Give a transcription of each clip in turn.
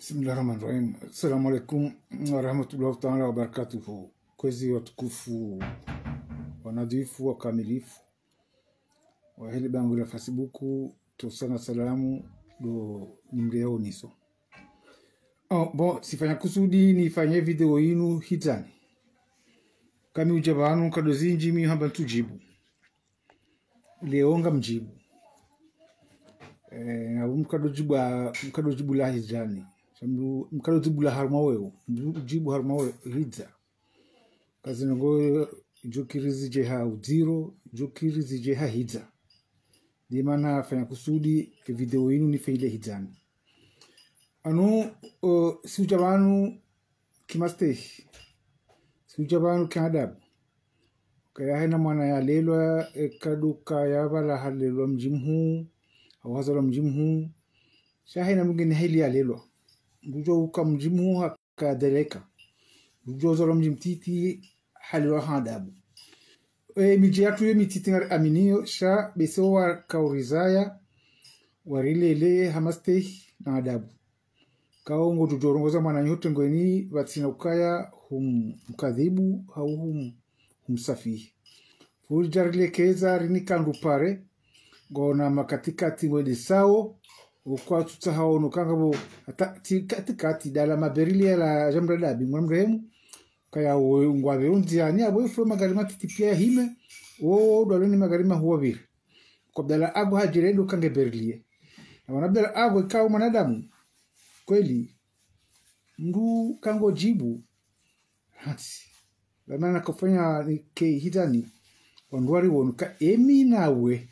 Bismillahirrahmanirrahim. Assalamu alaikum warahmatullahi ta'ala wabarakatuhu. Kwezi watukufu, wanadhifu, wakamilifu wa hili bangu la Facebook, tosana salamu do nimleo niso. Sifanya kusudi nifanye video yinu hitani. Kami ujabanu kadozinji mi hamba tujibu. Leonga mjibu. Mkadojibu la hijani. Mkadojibu la harmawewo. Mjibu harmawewo hidza. Kazi nangoyo jokirizi jeha udiro, jokirizi jeha hidza. Dimana fanya kusudi video yinu nifeile hijani. Si ujabanu kimastehi. Si ujabanu kiadabu. Kaya hena mwana ya lelwa kaduka ya bala halelwa mjimhu. Awazala mjimhu. Shahina mungine heli ya lelwa. Mbujo uka mjimu hakadeleka. Mbujo zala mjimtiti halilwa hadabu. Mijiyatu ye mititi ngar aminio sha beso wa kaurizaya warilele hamaste na adabu. Kao ngo tujorongoza mwananyote ngweni vatsina ukaya mkadhibu au humsafihi. Fujarile keza rinikandu pare gona makatikati wede sao ukwa tutahao nukangabo katikati dala maberili ya la jamradabi mwamrehemu kaya ngwabe unziani abo ifo magarima titipia hime dwaleni magarima huwabiri kwa bdala abu hajiredu kange berilie na wanabdala abu ikaw manadamu kweli ndu kango jibu hati lamana kufanya ke hitani wanduwari wonuka emi nawe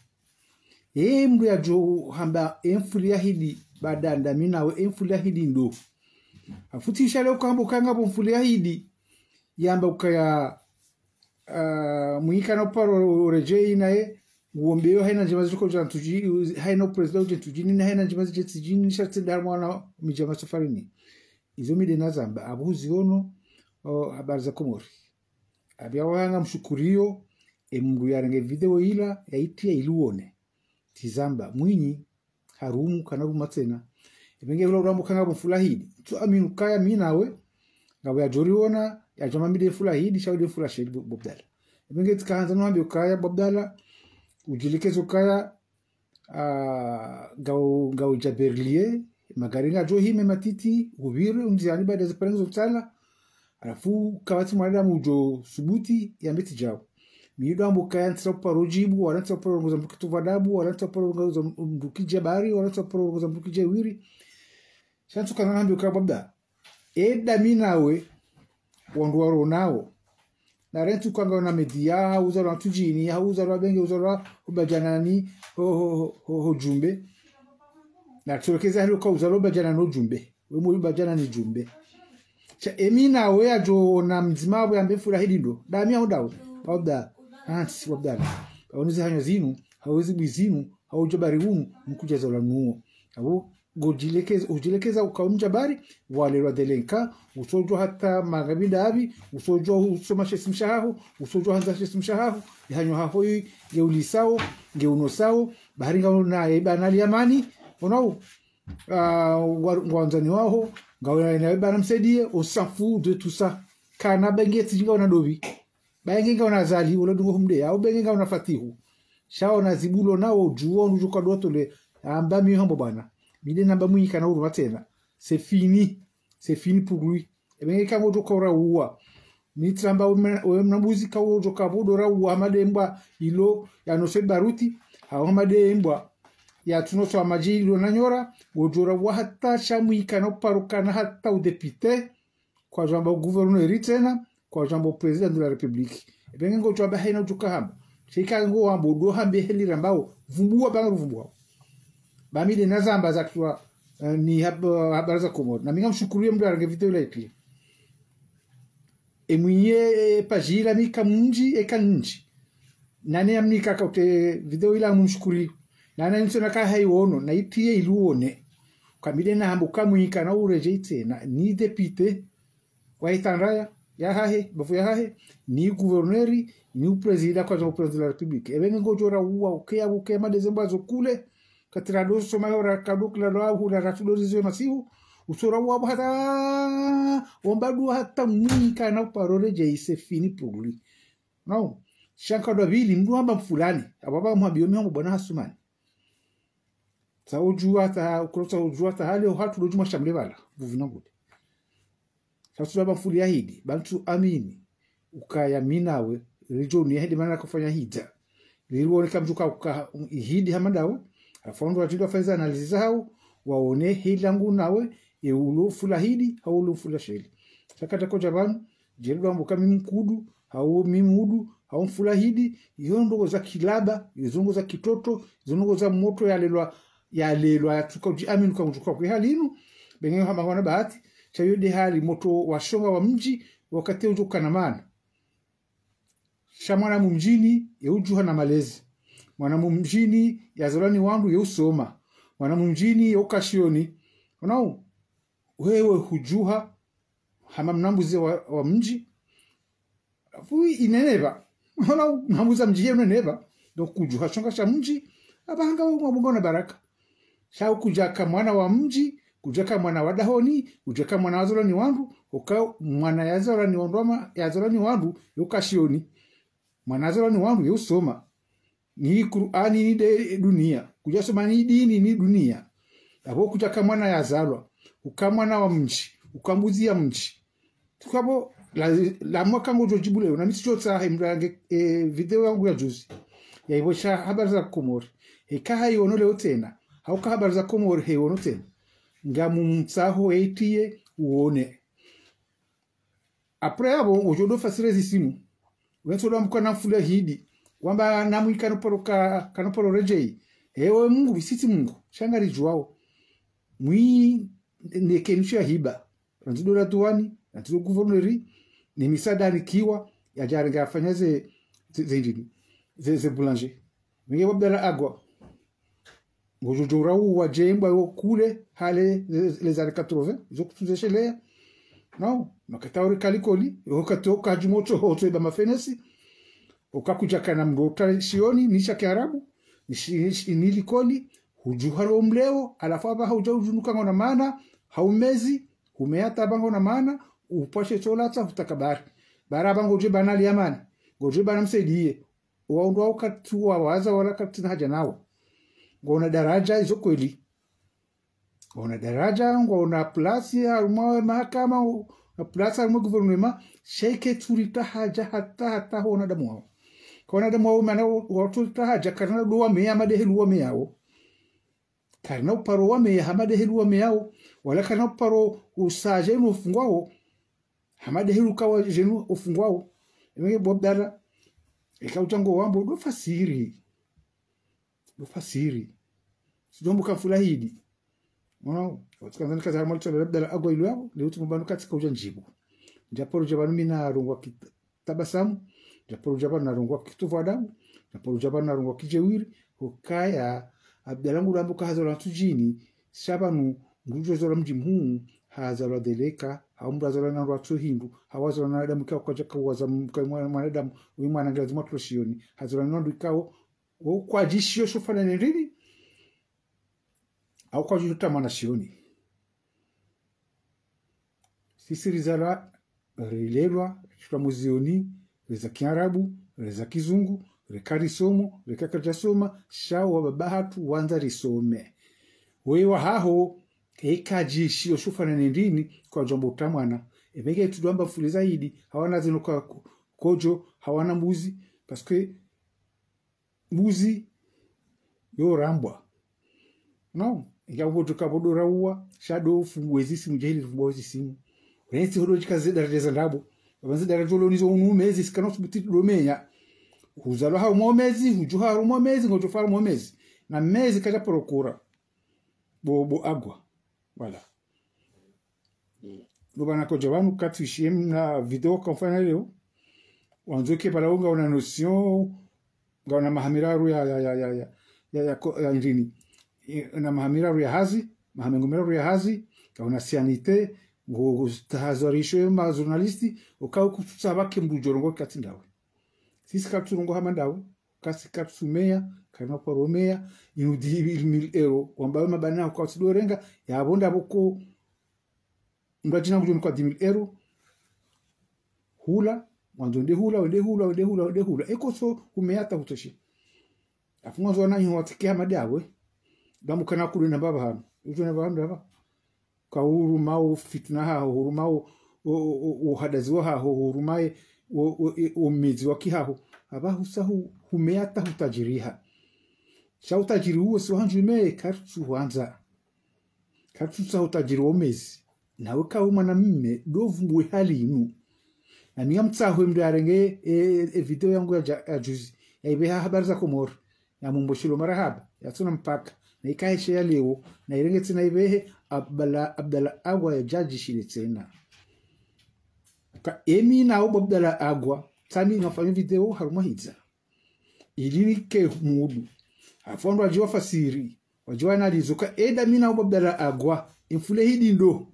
mdu ya jo hamba enfulia hidi badanda minawe enfulia hidi ndo afutisha leo kambo kangabo enfulia hidi yamba ukaya muhika na paro rejei nae uombeyo haina njemazi joko jantuji haina president jantujini na haina njemazi jantujini nishati darmwana mijama safarini izo mide nazamba abuzi ono habari za Komori abia wanga mshukurio mdu yarange video ila yaitia iluone tizamba mwinyi harumu kanaru tena ibenge vula urambo kangabo fulahidi tu aminu kaya minawe ngawe ajoriona ya jama mide fulahidi shawide fulashedi bobdala ibenge tikaanza nwambi ukaya bobdala ujilikezo kaya gao jaberlie magaringa johime matiti ubiri unziani baada za parenzo tsala alafu kawati mwanadamu ujo subuti ya mbeti jao miido ambo kaya ntsapa rojibu wala ntsapa rogoza mbukitu vadabu wala ntsapa rogoza mbukije bari wala ntsapa rogoza mbukije wiri shantu kana nambi ukababda eda minawe wanduwaro nao na rentu kwanga na media uzaro tujini uzaro benge uzaro ubajanani ho jumbe na tulekeza hilo kwa uzaro bajana no jumbe we mu bajana ni jumbe cha emina we ajo na mzimabo ya mbefura hidindo damia udawo babda anti wabdala kaonize hanyo zinu hawezi bizinu haujabari hunu mkujaza la nuo abo ujilekeza ukaumjabari wale wa delenka usojo hata magabida abi usojo usoma shesimshahahu usojo hanza shesimshahahu hanyo hahoi geulisao geunosao baharinga na ibanali amani onao ngwanzani wao ngawe na ibana msaidie osafu de tout ça kana bengeti jinga na dobi bayenga unazali ulodungo humde au benga unafatihu shao na zibulo nao juo unujuka doto le amba mi hombo bana mide namba mwinyi kana uru matena c'est fini pour lui benga kama ujoka ura uwa mitramba we mnabuzi ka ujoka bodo ra uwa mademba ilo ya no se baruti hawa mademba ya tunoso amajilo nanyora ujora wa hata shamwi kana parukana hata udepite kwa jambo gouverneur tena kwa jambo president de la republique ebenge ngo chwa bahina ujuka hamba shika ngo ambo do hambe heli rambao vumbua banga vumbua bamide nazamba za kwa ni habari za Komori na minga mshukurie mdu arange video ile ipi emwiye pajira mika munji ekanji nani amnika kaute video ile mumshukuri nana nsona ka hayono na itie iluone kamide na hambo kamwika na urejeite na ni depute waitanraya ya hahe bafu ya hahe ni gouverneur ni president kwa jambo president de la republique ebenge ngojora uwa ukea madezemba zokule katira doso mayora kadukla lo hu na ratudo zizo masihu usora wa hata ombadu hata mwika na parole je ise fini pour lui non shaka do vili mdu amba fulani ababa mwabio mwe bwana hasumani sa ujua ta ukrosa ujua ta hali hatu lojuma shamle bala buvinabude sasa baba fuli ahidi bantu amini ukaya minawe rijo ni hedi mana kufanya hija liruone kamjuka uka hidi hamandawe afondo wajidwa faiza analizi zao waone hilangu nawe eulu fula hidi haulu fula sheli sakata ko jabanu jerudo ambuka mimkudu hau mimudu hau fula hidi yondo za kilaba yizongo za kitoto zongo za moto yalelwa yatuka amini kwa mjuka kwa halinu benyo hamangona bahati chayode hali moto washonga wa mji wakati ujuka na maana shamwana mumjini yeujuha na malezi mwana mumjini yazalani wangu yeusoma mwana mumjini yeukashioni unao wewe hujuha hama mnambuzi wa mji fui ineneva unao mnambuza mji yenu neneva ndo kujuha shonga sha mji abanga wa baraka shau kujaka mwana wa mji kujaka mwana wa dahoni kujaka mwana wazalani wangu uka mwana yazalani wandoma yazalani wangu yeukashioni manazalo ni wangu yusoma ni Qur'ani ni de dunia kujasoma ni dini ni dunia abo kujaka mwana yazalwa ukamwana wa mji ukambuzi ya mji tukabo la mwaka ngojo jibule na misichota himrange video yangu ya juzi ya ibosha habari za Komori ekaha yonole tena hauka habari za Komori hewono tena ngamu mtsaho etie uone apre abo ojodo fasirezi simu wensoda mkana fula hidi kwamba namu kanoporo rejei ewe Mungu bisiti Mungu shangari juao mwi nekenusha hiba ranzidola tuwani natizo guverneri ni misada nikiwa ya jaringa afanya ze boulanger mwenye wabdala agwa ngojojora wa jemba kule hale les années 80 zo kutuzeshelea no makatauri kalikoli ukatoka jumoto hoto ba mafenesi ukakuja kana mrota sioni nisha kiarabu nilikoli hujuhalo mleo alafu aba haujunuka ngona maana haumezi humeata bango na maana upashe solata utakabari baraba ngoje banali amani ngoje bana msaidie waondoa ukatua waza wala katina haja nao ngona daraja hizo kweli ngona daraja ngona plasi ya mahakama na plasa ya guvernema sheke turita haja hata hona damu wao kona damu wao maana watu tahaja karna doa meya madehelu wa meyao karna uparo wa meya hamadehelu wa meyao wala karna uparo usaje no fungwao hamadehelu kawa jenu ufungwao emege bobdala ekautango wambo do fasiri sidombo kafulahidi no watukazana kaza malto labda agwa ilo yao leo tumubanu katika ujanjibu japoro jabanu mina rungwa kitabasamu japoro jabanu na rungwa kituvu adamu japoro jabanu na rungwa kijewiri ukaya abdalangu rambuka hazala tujini shabanu ngujo zola mji mhuu hazala deleka haumba zola na watu hindu hawazola na adamu kwa jaka waza mwanadamu wimwana ngazima tusioni hazala nondu ikao kwa jishio shofana nendini au kwa juta mwana sioni sisi rizala rilelwa shwa muzioni reza kiarabu reza kizungu rekari somo rekaka soma shao babahatu wanza risome wewa haho ekajishio shofana nendini kwa jombo tamwana ebege tudamba fuli zaidi hawana zino kwa kojo hawana mbuzi parce mbuzi yo rambwa no ikawo tukabodora uwa shadow fuwezi simu jahili fuwezi simu wensi hodo chikaze daraja ndabo abanze daraja lonizo unumezi sikano subuti domenya kuzalo ha umomezi hujuha umomezi ngojofara umomezi na mezi kaja procura bobo agwa wala lobana ko jawanu katishim na video konfana leo wanzoke pala unga una notion ngona mahamiraru ya ndini na mahamiraru ya hazi mahamengomeru ya hazi kauna sianite ngo tahazarisho ma journalisti ukau kutsabake mbujorongo katindawe sisi kapturongo hamandawe kasi kapsumea kana poromea inudi 1000 euro kwamba mabana kwa sidorenga yabonda boko Mbajina kujuni kwa 10,000 euro. Hula. Wanzo wende hula. Eko so humeata hutoshi. Afu mwanzo wananyi watikia madawe. Damu kana kuru na baba hano. Ujo na baba hano. Ka huru mao fitna hao. Huru mao uhadaziwa hao. Huru mae umeziwa kihaho. Haba husahu humeata hutajiriha. Sha utajiri huo si hanjume kartu huanza. Kartu sa utajiri omezi. Na weka umana mime dovu mwe hali inu. Na miya mtsahu mdarenge video yangu ya juzi. Ya ibeha habari za Komoro. Ya mumboshilo marahaba. Ya tuna mpaka. Na ikaisha ya leo. Na irenge tina ibehe Abdalla Agwa ya jaji shile tena. Ka emi na ubo Abdalla Agwa. Tami nafanya video haruma hiza. Ilini ke mudu. Afondu wajiwa fasiri. Wajiwa analizuka. Eda mina ubo Abdalla Agwa. Infule hidi ndo.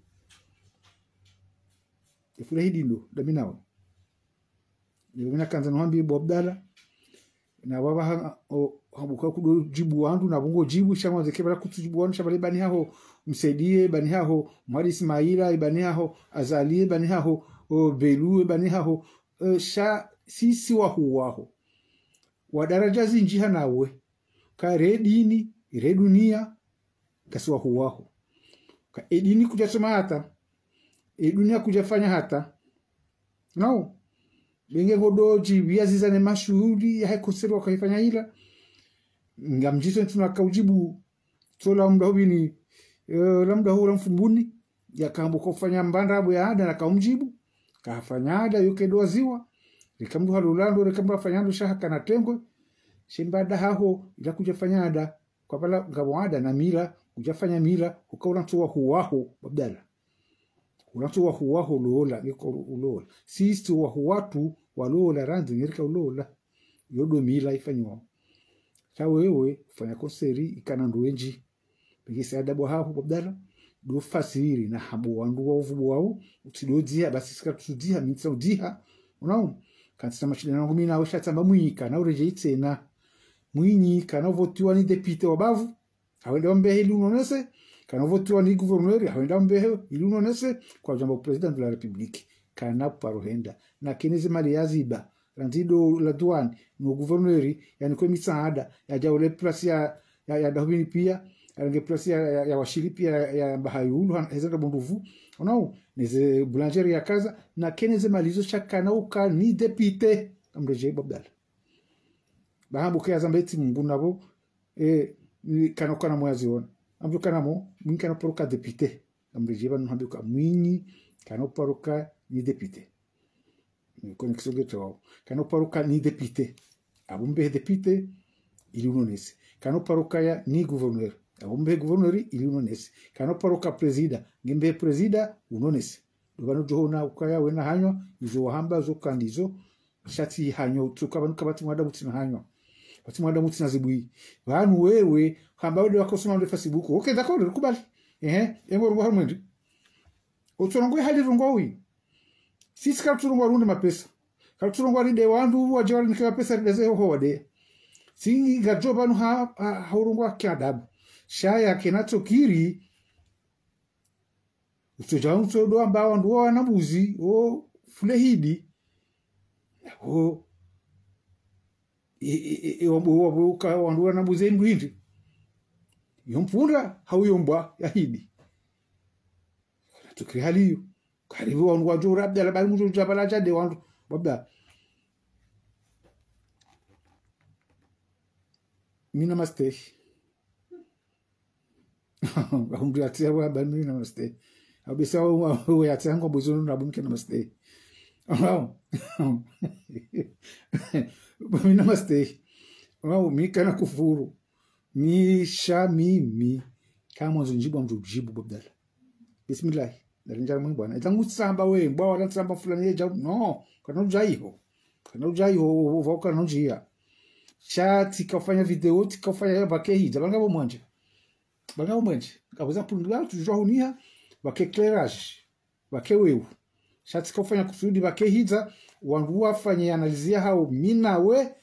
Infule hidi ndo. Da mina wa. Mina kanza nuhambi ubo Abdalla. Na waba habuka kudo jibu wandu. Na bungo jibu. Shama zekebala kutujibu wandu. Shabali bani haho Msaidie. Bani haho Mwari Ismaila. Bani haho Azalie. Bani haho Belu. Bani haho sisi waho. Wadaraja zinjiha nawe. Ka redini, redunia, kasi waho. Ka edini kujasoma hata. Edunia kujafanya hata. No. Benge godoji, biazizane mashuhuri, ya heko wakaifanya hila. Nga mjiso ntunaka ujibu. Tola mda hubini, lamda hura mfumbuni. Ya kambu kufanya mbanda abu ya hada na kaumjibu. Kahafanya hada yuke doa ziwa. Rikamdu halulando, rikamdu hafanyando shahaka na tengwe. Shembada haho ila kujafanya hada. Kwa pala ngawada na mila. Kujafanya mila. Uka ulantuwa huwaho Abdalla. Ulantuwa huwaho ulola. Niko ulola. Sisi wa huwatu walola ranzi nirika ulola. Yodo mila ifanywa. Sa wewe ufanya konseri ikanandu wenji. Pekisi adabu haho Abdalla. Do fasiri na habu wandu wa uvubu wao. Utidodziha basi sika tudiha mitsa udiha. Unao kansita mashidana na kumina wa shatamba mwika na ureje itena. Mwinyi kana votiwa ni depute wabavu. Hawenda wambehe ili unonese. Kana votiwa ni gouverneur. Hawenda wambehe ili unonese. Kwa jambo president de la republique. Kana parohenda. Na keneze mali ya ziba. Ranzido la douane. No gouverneur. Yani kwe misaada. Ya jaule plasi ya dahubini pia. Arange plasi ya washiri pia ya bahayulu. Hezenda bonduvu. Unao. Neze boulangeri ya kaza. Na keneze malizo shaka na uka ni depute. Amreje Abdalla. Bahambu kaya zambeti mungu nabo kanokana mwaziona ambu kanamo mwinyi kanoparuka depute amrejiba nuhambuka mwinyi kanoparuka ni depute kone kisogeto wao kanoparuka ni depute abumbe depute ili unonese kanoparuka ya ni gouverneur abumbe gouverneur ili unonese kanoparuka presida ngembe presida unonese dubano johona ukaya wena hanyo izo wahamba zo kandizo shati hanyo tukabanu kabati mwada mutina hanyo Wati mwada muti na zibui. Wanu wewe, hamba wade wako suna wade Facebook. Okay, dakoro, kubali. Engo rungo haru mwendi. Oturongo hali rungo hui. Sisi karuturungo runde mapesa. Karuturungo rinde wandu wajewali nika mapesa rideze ho wade. Singi gajoba nu haurungo kiadabu. Shaya kenato kiri. Utoja utodo amba wandu wanabuzi. Fulehidi. Wabuka wandu na buzengu hindi yompunda hauyombwa yahidi tukiri haliyo karibu wandu wajura Abdalla bali mujo jabala jade wandu babda mina namaste bahumbi atia wa bali mina namaste abisa wa atia ngo buzunu na bumke namaste Bami namaste. Wao mika na kufuru. Misha mimi. Kama njibu mjibu Abdalla. Bismillah. Dalinjara mwe bwana. Itangu samba we, mbwa wala samba fulani yeja. No, kana ujaiho. Kana ujaiho voka na njia. Chat kafanya video, kafanya bakehi, banga bo mwanje. Banga bo mwanje. Kabuza punduga tujua hunia bake clearage. Bake wewe. Chat kafanya kusudi bakehi za wangu wafanye analizia hao mina we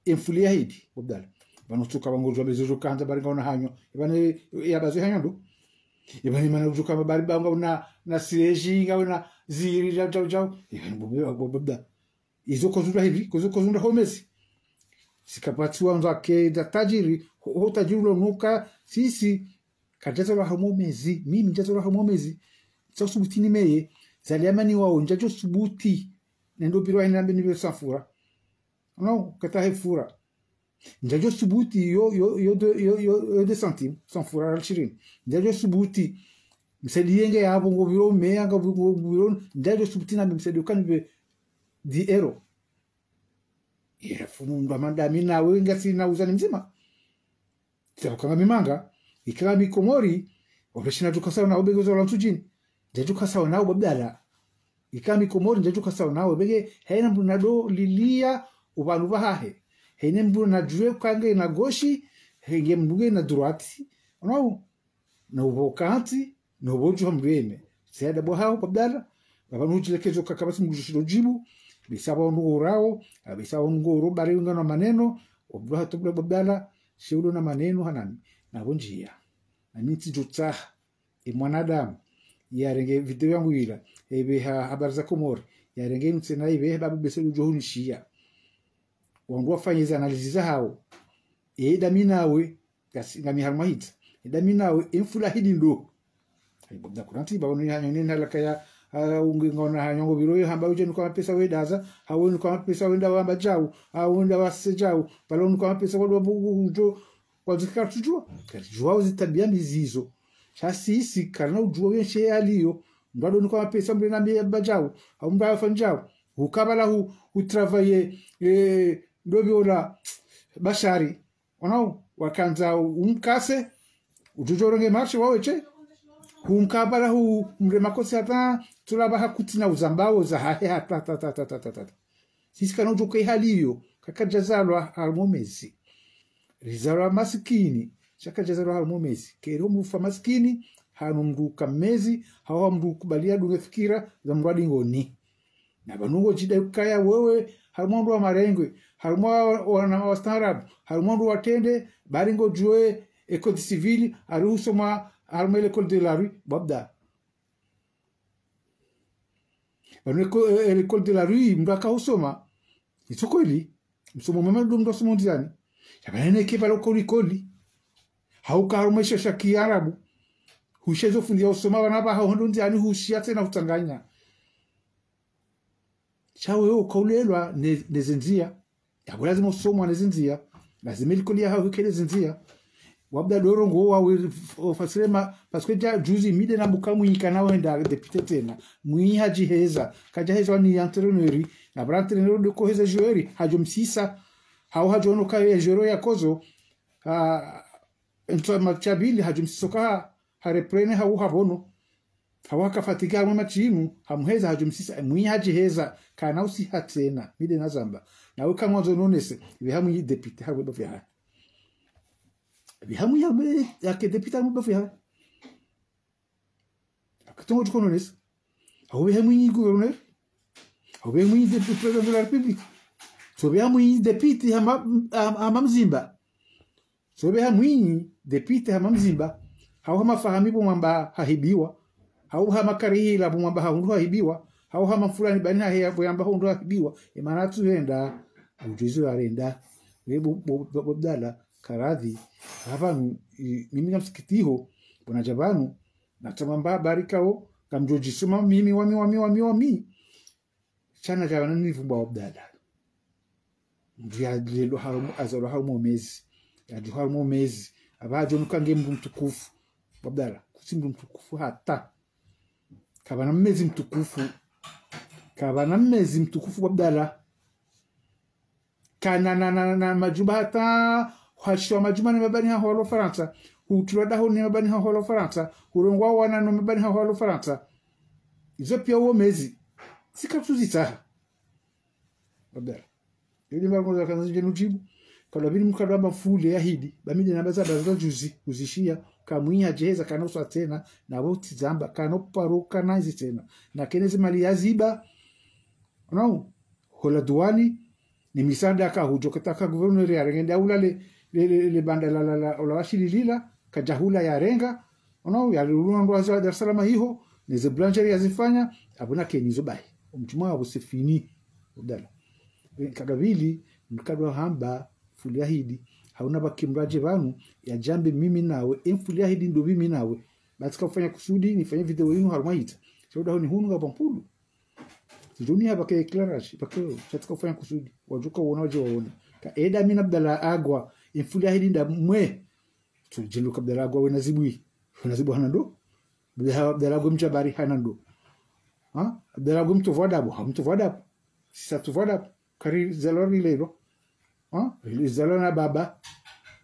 enfulia hidi Abdalla banotuka bangozwa bezozo kanja baringa ona hanyo bane yabaze hanyo ndo Ibani mana ujuka mabari banga na sireji nga na ziri jau ibani bobda izo kozunda hivi kozunda homezi sikapatiwa nzake da tajiri ho tajiri lo nuka sisi kajaza wa hamomezi mimi njaza wa hamomezi so subutini meye zaliamani wao njajo subuti nendo biro ina mbini safura no kata hefura njajo subuti yo de centime sans fura al chirin njajo subuti msedienge yabo ngo biro meya ngo biro njajo subuti na msedi kanbe di ero ira fumu ndamanda mina wenga sina uzani mzima tsakanga mimanga ikala mikomori obeshina tukasao na obegozo la mtujini njajo kasao na obabdala ikala mikomori njajo kasao na obege haina mbunado lilia ubanu bahahe hene mbuna na jue kange na goshi henge mbuge na droite ono na ubokanti na ubojo mbwene seda bo hao babdala babanu jilekezo kakabasi mujishiro jibu bisaba ngorao bisaba ngoro bari ngana maneno obwa to babdala sheudo na maneno hanani na bonjia na niti jutsa mwanadamu yarenge video yangu ila ebe habari za Komori yarenge mtsena ibe babu beselu johunishia wangu wafanyiza analiziza hao daminawe ngami harmahita daminawe infula hidi ndo ibobda kuranti ba oni hanyo nina lakaya ungi ngona hanyo biro hamba uje nuko pesa wedaza hawo nuko pesa wenda wamba jau hawo nda wasejau balo nuko pesa wado bujo wazika tujua kujua zitabia mizizo sisi kana ujua yenshe aliyo ndado nuko pesa mbena mbajau au mbaya fanjau ukabala utravaye ndobiola bashari onao wakanza umkase ujujoronge marshi waweche hunkabala mremakosi hata tulaba hakutina uzambao za hahe hata sisi kana ujoke haliyo kakajazalwa harmomezi rizalwa maskini shakajazalwa harmomezi kero mufa maskini hanu mruka mezi hawa mrukubalia dungefikira za mradi ngoni na banungo jida kaya wewe harmondo wa marengwe harmo wana wastarabu harmondo watende baringo jue école civile arusoma harmo l'école de la rue babda l'école de la rue mbaka usoma itsokoli msomo mama ndo somo ndiani yabane kebalo koli hauka harmo shasha kiarabu hushezo fundia usoma wanaba hondo ndiani hushia tena utanganya chawe ukaulelwa nezinzia yabo lazima usomwa nezinzia lazima ilikolia hao kile zinzia wabda dorongo wa fasirema parce que juzi mide na bukamu yikana wenda député tena mwi haji heza kaja heza ni entrepreneur na brantre de ko heza joueur hajo msisa hao hajo no kaye jero ya kozo ento machabili hajo msisoka hareprene hao habono hawaka fatiga mwa machimu hamuheza hajo msisa mwi haji heza kana usi hatena mide na zamba nawe kamwazo nonese bihamu yi député hawe bafya bihamu ya ke député mu bafya akatongo tukonones aho bihamu yi gouverneur aho bihamu yi président de la république so bihamu yi député hama mzimba so bihamu yi député hama mzimba hao hama fahami bomamba hahibiwa hao hama karihila bomamba haundu hahibiwa hao hama fulani bani hahiya yamba haundu hahibiwa imana tuenda ujuzi arenda bobdala karadhi havanu mimi namsikitiho bona jabanu natamamba barikao kamjoji suma mimi wami chana jabana nivumba bobdala ndia lelo harumu azalo harumu mezi ya harumu mezi abajo nukange mtukufu bobdala kusimbu mtukufu hata kabana mmezi mtukufu bobdala kana na majuba hata hashwa majuma ni mabani ha holo Faransa hutulada ho ni mabani ha holo Faransa urongwa wana no mabani ha holo Faransa izo pia uo mezi sikatuzita babera ili mbango za kanza jenu jibu kala bini mkadamba fule ya hidi bamide na baza baza juzi uzishia kamwinya jeza kanoso tena na boti zamba kanoparuka nazi tena na kenezi mali yaziba no hola duani ni misanda ka hujoketaka guverneur ya rengenda ula le banda la washililila kajahula ya renga Ono ya lulu ndo azwa Dar es Salaam hiho nize blancherie azifanya abuna kenizo bai umchuma abusifini udala kagabili mkadwa hamba fulia hidi hauna bakimraje banu ya jambe mimi nawe emfulia hidi ndo mimi nawe batika kufanya kusudi nifanye video yinu harmaita shoda honi hunu ga bampulu dunia bake clarage bake chatika kufanya kusudi wajuka uonaje waona ka eda mina Abdalla Agwa emfulia hidi nda mwe tujilu Abdalla Agwa wenazibu hanando Abdalla Agwa mjabari hanando Abdalla Agwa mtovadabu sisa tovadabu kari zalori lero zalona baba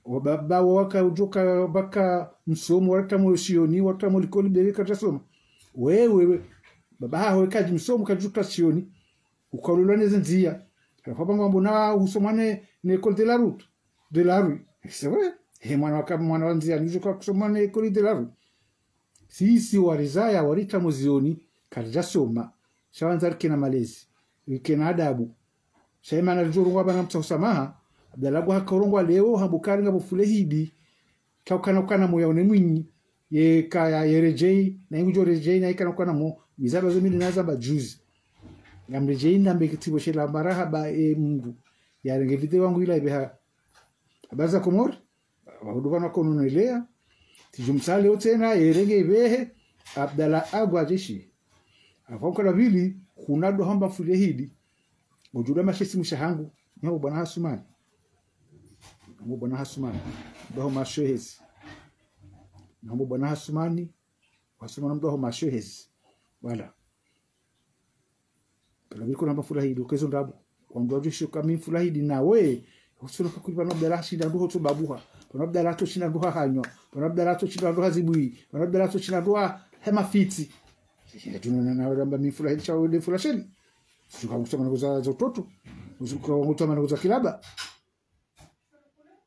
wababa waka ujoka baka msomo wata mosioni wata molikoli bereka tasoma wewe baba hao kaji msomo kajuka sioni ukalulane nzia kwa mambo na usomane ne école de la rue c'est vrai he mwana wanzia nijoka kusomane école de la rue sisi warizaya warita mozioni kajasoma shawanzar kina malezi kina adabu shaima na juru wabana mtsamaha Abdalla Agwa hakorongwa leo habukari ngabo fule hidi kana moya one mwinyi ye kaya yerejei na ingo rejei na ikana kana mo mizaba zomini nazamba juzi ngamrejei ndambe kitibo shela marahaba Mungu yarenge video wangu ila ibeha abaza komor wahudubana kononelea tijumsale otena yerenge ibehe Abdalla Agwa jeshi afaukala bili kunado hamba fule hidi ujula mashesi mushahangu nyo bwana Hasumani bwana Hasumani ndo mashohezi na bwana Hasumani wasema ndo mashohezi wala kana biko namba fulahidi ukezo ndabu kwando ajisho kama fulahidi nawe usoro kulipa na Abdalla shinda ndo to babuha na Abdalla to shinda ndo hanyo na Abdalla to shinda ndo hazibui na Abdalla to shinda ndo hema fiti tunana na ramba mifulahidi cha ule fulasheni suka kusema ngoza za utoto usuka ngutama ngoza kilaba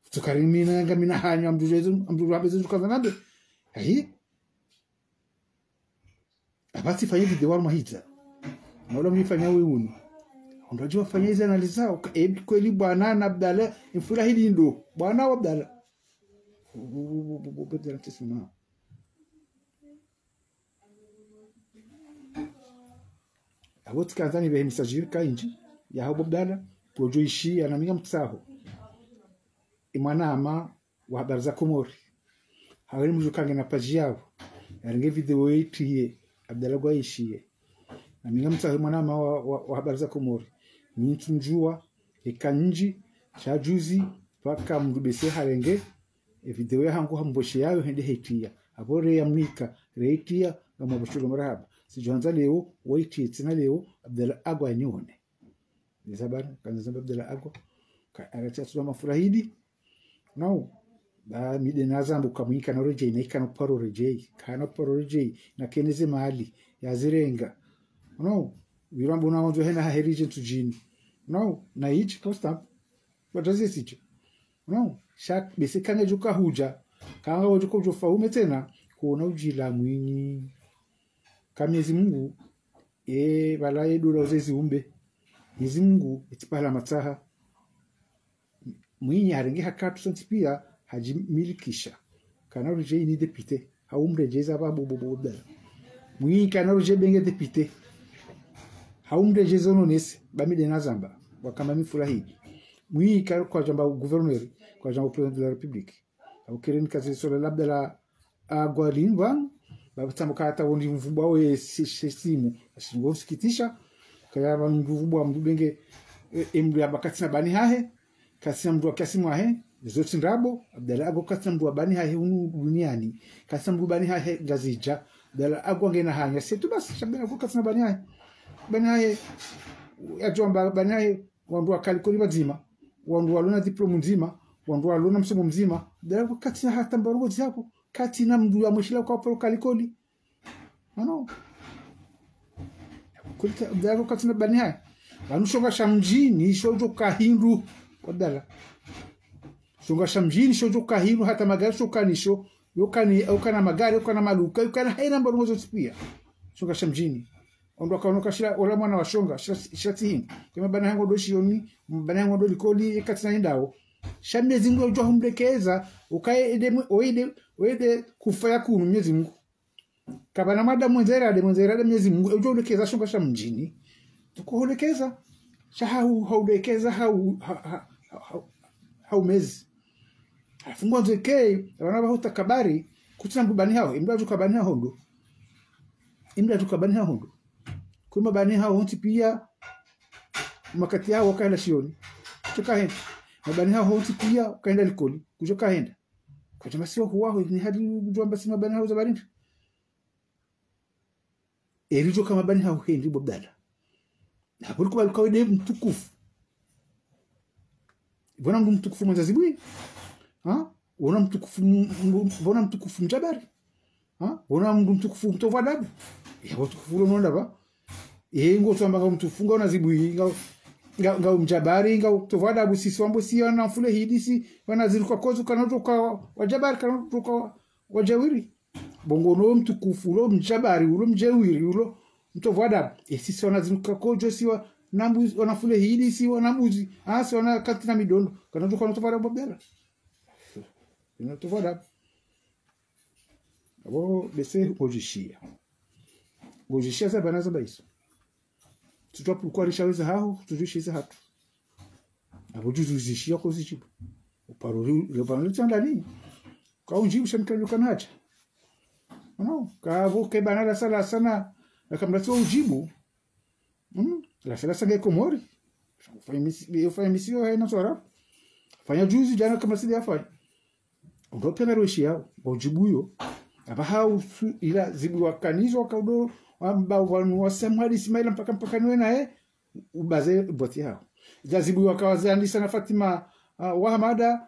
tukarimina ngamina hanya amdu rabezu tukazanabe abati fanya video wa mahita naona mifanya wewe unajua fanya hizo analizao kweli bwana na Abdalla mfurahidi ndo bwana Abdalla ubedela tisima awot kazani be msajili kainji ya hapo Abdalla tojoishi anamiga mtsaho imanama wa habari za Komori hawali mjukange na page yao yaringe video yetu Abdalla Agwa ishie na minga mtsaho imanama wa habari za Komori nitunjua ekanji chajuzi paka mdubese harenge video ya hangu hamboshe yao hende hetia abore ya mnika reitia kama bashuru marahaba sijoanza leo waiti tsina leo Abdalla Agwa nyone nisabana kanza Abdalla Agwa aracha tuma mafurahidi no ba midena zambu kamwika na rejei na ikana paro rejei kana paro rejei na keneze mali ya zirenga no wirambo na wanzo hena herije tujini no na hichi constant what does it teach no shak besikanga juka huja kanga wajuko jofa umetena kuona ujila mwinyi kamyezi Mungu balaye dura uzezi umbe Mwenyezi Mungu itipala mataha mwinyi harenge hakatu santipia hajimilikisha kana rujei ni depite haumrejeza babu mwinyi kana rujei benge depite haumrejeza nonese bamide nazamba wakama mifurahidi mwinyi kwa jamba gouverneur kwa jamba president de la republique au kireni kazi sola labda Agwa linwa batamka hata wondi mvumba we simu asingo sikitisha kaya mvumba mdubenge emdu abakatina bani hahe kasina mdu akasimu hahe zote ndabo Abdalla Agwa kasina mdu bani hahe unu duniani kasina mdu bani hahe gazija Abdalla Agwa ngena hanya setu basi shabena Agwa kasina bani hahe ajomba bani hahe wandu akalikoli bazima wandu walona diploma nzima wandu walona msomo mzima Abdalla Agwa kasina hata mbarongo zako kati na mdu ya mwishila kwa poro kalikoli no kulika Abdalla Agwa kasina bani hahe wanushonga shamjini shojo kahindu Abdalla shonga shamjini shojo kahindu hata magari shokanisho yokana magari yokana maluka yokana haina mbarongo zote pia shonga shamjini ondo kaonoka shira ola mwana wa shonga shati hingi kama bana hango doshi yoni bana hango do likoli katina indao shamne zingu jo humbekeza ukae ede wede kufaya kunu Mwenyezi Mungu kabana mada mwenzera Mwenyezi Mungu ujo ulekeza shonga sha mjini tukuholekeza shahau haulekeza hau mezi afungwa nzeke wana bahuta kabari kutina mbani hao imda tukabani hao hondo kuma bani hao honti pia makati yao wakaenda shioni tukahenda mabani hao honti pia kaenda likoli kujoka henda kwa jamaa sio huwa ni hadi ujomba si mabani hao za barinda erijo kama bani hao hendi bobdala na kulikuwa alikuwa ni mtukufu bona mtukufu Mwenyezi Mungu bona mtukufu mjabari bona mtukufu mtova adabu ya mtukufu londa ba ngo twamba mtufunga unazibu nga mjabari nga mtova adabu sisi wambo si wana fule hidisi wanaziruka kozo kanotoka wajabari kanotoka wajawiri bongo no mtukufu lo mjabari ulo mjawiri ulo mtova adabu sisi wanaziruka kozo si nambuzi wanafule hidisi wanambuzi si wana katina midondo kanotoka mtova adabu bela inatuvada abo bese ojishia za banaza baiso tutopu kwa rishaweza hao tujishisa hatu abo juzishia ko zichibu uparuri lebanali tandani kwa unjibu shamkalo kanacha no kabo ke banala sala sana akamratwa ujibu la sala sanga komori fanya misio haina swara fanya juzi jana kama sidi afanya ndope na roshi yao ujibuyo abahau ila zibu wakanizo wakaudo amba wanu wasemwali simaila mpaka niwe nae ubaze boti hao za zibu wakawazani sana Fatima Wahamada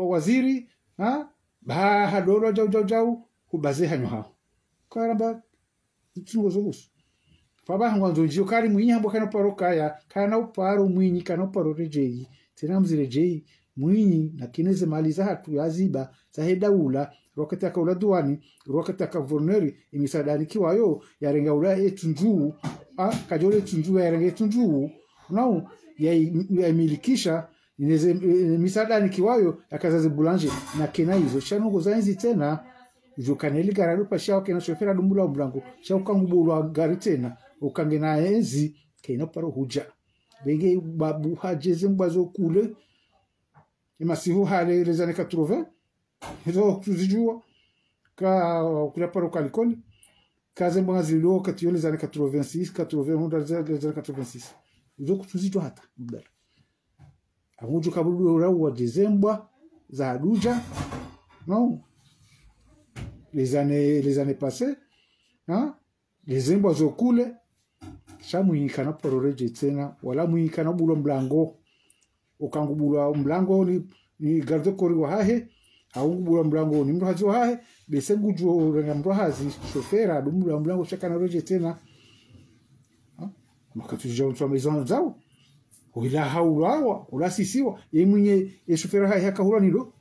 waziri hadoro jau ubaze hanyo hao karamba tungozogusu faba hango njio kari mwinyi hambo kana paroka ya kana uparo mwinyi kana uparo rejei tena mzire jei mwinyi na kineze mali za hatu yaziba za hedaula rokati akaula duani rokati akavoneri imisadani kiwayo yarenga ula etunjuu kajole tunjuu yarenga etunjuu nao ya milikisha ineze misadani kiwayo yakazaze bulanje na kena hizo chanongo zaenzi tena ujokaneli gararu pashao kena shofera dumbula umlango shao kangubulwa gari tena ukangena enzi kena paro huja bege babu hajeze mbazo kule imasihu hale les années 80 hizo tuzijua ka kula paro kalikoni kaze mbona zilio katio les années 86 80 les années 86 hizo tuzijua hata mbele amuju kabulu rawa dezembwa za aduja non les années passées les embwa zokule shamuikana pororeje tena wala muikana bulo mlango ukangubulwa mlango ni garde kori wa hahe au bula mlango ni mrazi wa hahe bese gujo renga mrazi shofera dumula mlango chakana roje tena makatujao twa maison zao ila haulawa ula sisiwa yemunye shofera hahe akahula nilo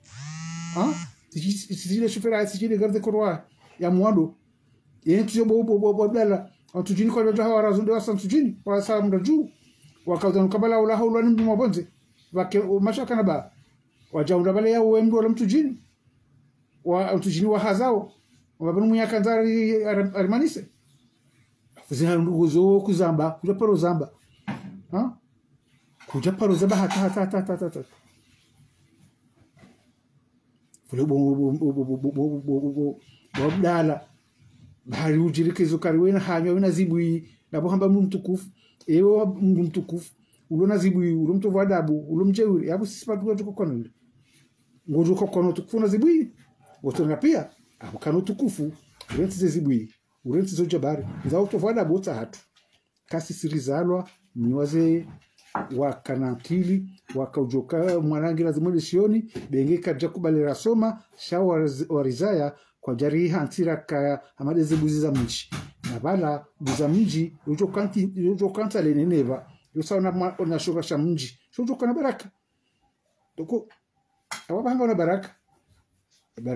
sijile shofera sijile garde kori ya mwando yentu bo bela atujini kwa ndio hawa razundo wasa tujini kwa saa mda juu wakauza kabala ula haula ni mwabonze wake mashaka na ba wajaunda bale ya wemdu wala mtujini wa mtujini wa hazao wabanu munyaka nzari arimanise fuzina ndugu zo kuzamba kuja paro zamba kuja paro zamba hata fule bo wabdala bari ujirikizo kariwena hanyo wena zibui nabo hamba mtukufu ewo mtukufu ulona zibui ulomto vadabu ulomjeuri yabo sisipatu tuko kono ngojo kono tukufuna zibui wotona pia abo kanu tukufu urenti zibui urenti zo jabari za auto vadabu hatu kasi sirizalwa niwaze wakanakili wakaujoka mwanangira zimode sioni benge kaja kubalera soma shawa warizaya kwa jari hantira ka amade zibuzi za mji na bala buza mji ujo kanta leneneva yosaona na shoka sha mji shojo kana baraka doko ababanga na baraka